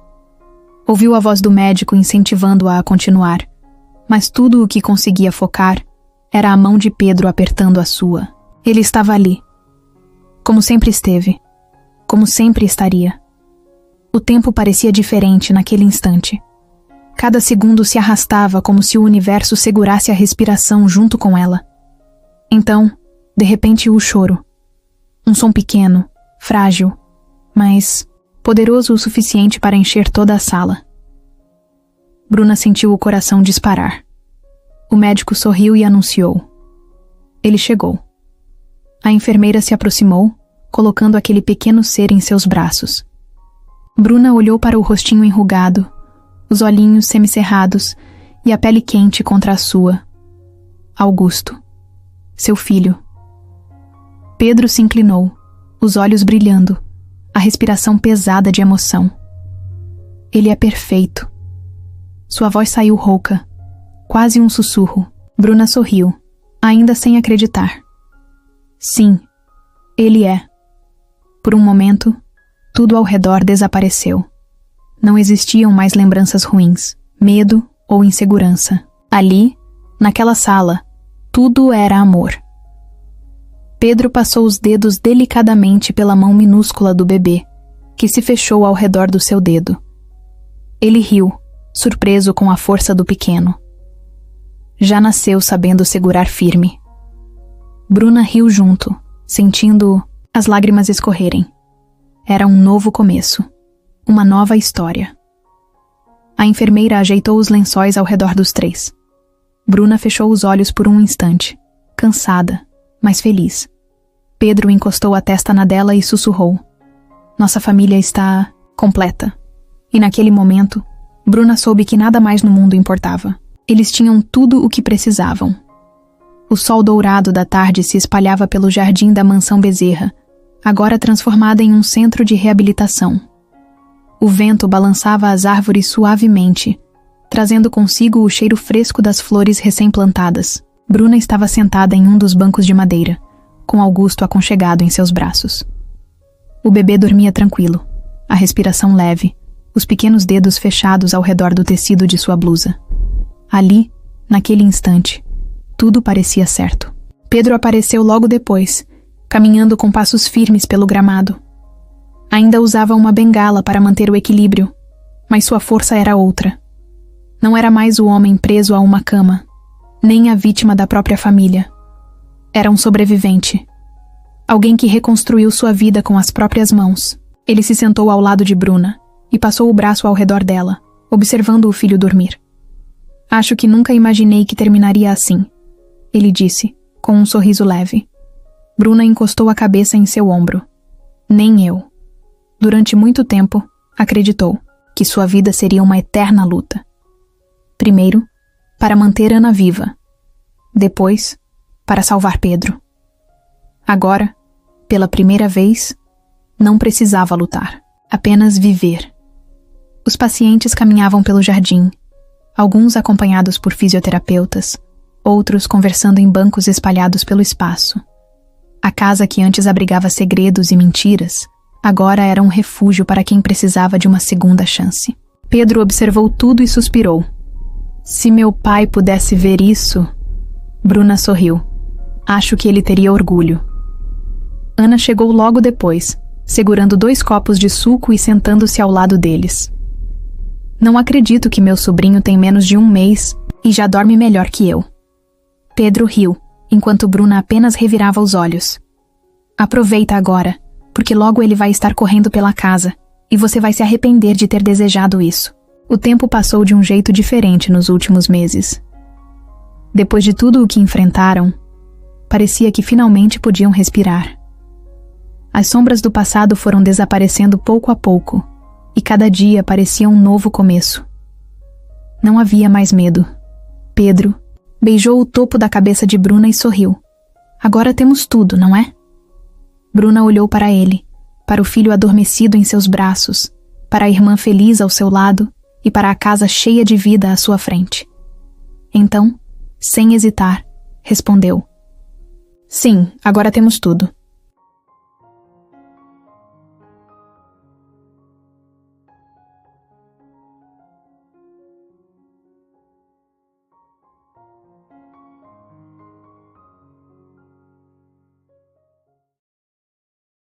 A: Ouviu a voz do médico incentivando-a a continuar, mas tudo o que conseguia focar era a mão de Pedro apertando a sua. Ele estava ali, como sempre esteve, como sempre estaria. O tempo parecia diferente naquele instante. Cada segundo se arrastava como se o universo segurasse a respiração junto com ela. Então, de repente, o choro. Um som pequeno, frágil, mas poderoso o suficiente para encher toda a sala. Bruna sentiu o coração disparar. O médico sorriu e anunciou. Ele chegou. A enfermeira se aproximou, colocando aquele pequeno ser em seus braços. Bruna olhou para o rostinho enrugado, os olhinhos semicerrados e a pele quente contra a sua. Augusto. Seu filho. Pedro se inclinou, os olhos brilhando, a respiração pesada de emoção. Ele é perfeito. Sua voz saiu rouca, quase um sussurro. Bruna sorriu, ainda sem acreditar. Sim, ele é. Por um momento, tudo ao redor desapareceu. Não existiam mais lembranças ruins, medo ou insegurança. Ali, naquela sala, tudo era amor. Pedro passou os dedos delicadamente pela mão minúscula do bebê, que se fechou ao redor do seu dedo. Ele riu, surpreso com a força do pequeno. Já nasceu sabendo segurar firme. Bruna riu junto, sentindo as lágrimas escorrerem. Era um novo começo, uma nova história. A enfermeira ajeitou os lençóis ao redor dos três. Bruna fechou os olhos por um instante, cansada, mas feliz. Pedro encostou a testa na dela e sussurrou. Nossa família está completa. E naquele momento, Bruna soube que nada mais no mundo importava. Eles tinham tudo o que precisavam. O sol dourado da tarde se espalhava pelo jardim da mansão Bezerra, agora transformada em um centro de reabilitação. O vento balançava as árvores suavemente, trazendo consigo o cheiro fresco das flores recém-plantadas. Bruna estava sentada em um dos bancos de madeira, com Augusto aconchegado em seus braços. O bebê dormia tranquilo, a respiração leve, os pequenos dedos fechados ao redor do tecido de sua blusa. Ali, naquele instante, tudo parecia certo. Pedro apareceu logo depois, caminhando com passos firmes pelo gramado. Ainda usava uma bengala para manter o equilíbrio, mas sua força era outra. Não era mais o homem preso a uma cama, nem a vítima da própria família. Era um sobrevivente. Alguém que reconstruiu sua vida com as próprias mãos. Ele se sentou ao lado de Bruna e passou o braço ao redor dela, observando o filho dormir. Acho que nunca imaginei que terminaria assim, ele disse, com um sorriso leve. Bruna encostou a cabeça em seu ombro. Nem eu. Durante muito tempo, acreditou que sua vida seria uma eterna luta. Primeiro, para manter Ana viva. Depois, para salvar Pedro. Agora, pela primeira vez, não precisava lutar, apenas viver. Os pacientes caminhavam pelo jardim, alguns acompanhados por fisioterapeutas, outros conversando em bancos espalhados pelo espaço. A casa que antes abrigava segredos e mentiras, agora era um refúgio para quem precisava de uma segunda chance. Pedro observou tudo e suspirou. Se meu pai pudesse ver isso... Bruna sorriu. Acho que ele teria orgulho. Ana chegou logo depois, segurando 2 copos de suco e sentando-se ao lado deles. Não acredito que meu sobrinho tem menos de 1 mês e já dorme melhor que eu. Pedro riu, enquanto Bruna apenas revirava os olhos. Aproveita agora, porque logo ele vai estar correndo pela casa, e você vai se arrepender de ter desejado isso. O tempo passou de um jeito diferente nos últimos meses. Depois de tudo o que enfrentaram, parecia que finalmente podiam respirar. As sombras do passado foram desaparecendo pouco a pouco, e cada dia parecia um novo começo. Não havia mais medo. Pedro beijou o topo da cabeça de Bruna e sorriu. Agora temos tudo, não é? Bruna olhou para ele, para o filho adormecido em seus braços, para a irmã feliz ao seu lado e para a casa cheia de vida à sua frente. Então, sem hesitar, respondeu: Sim, agora temos tudo.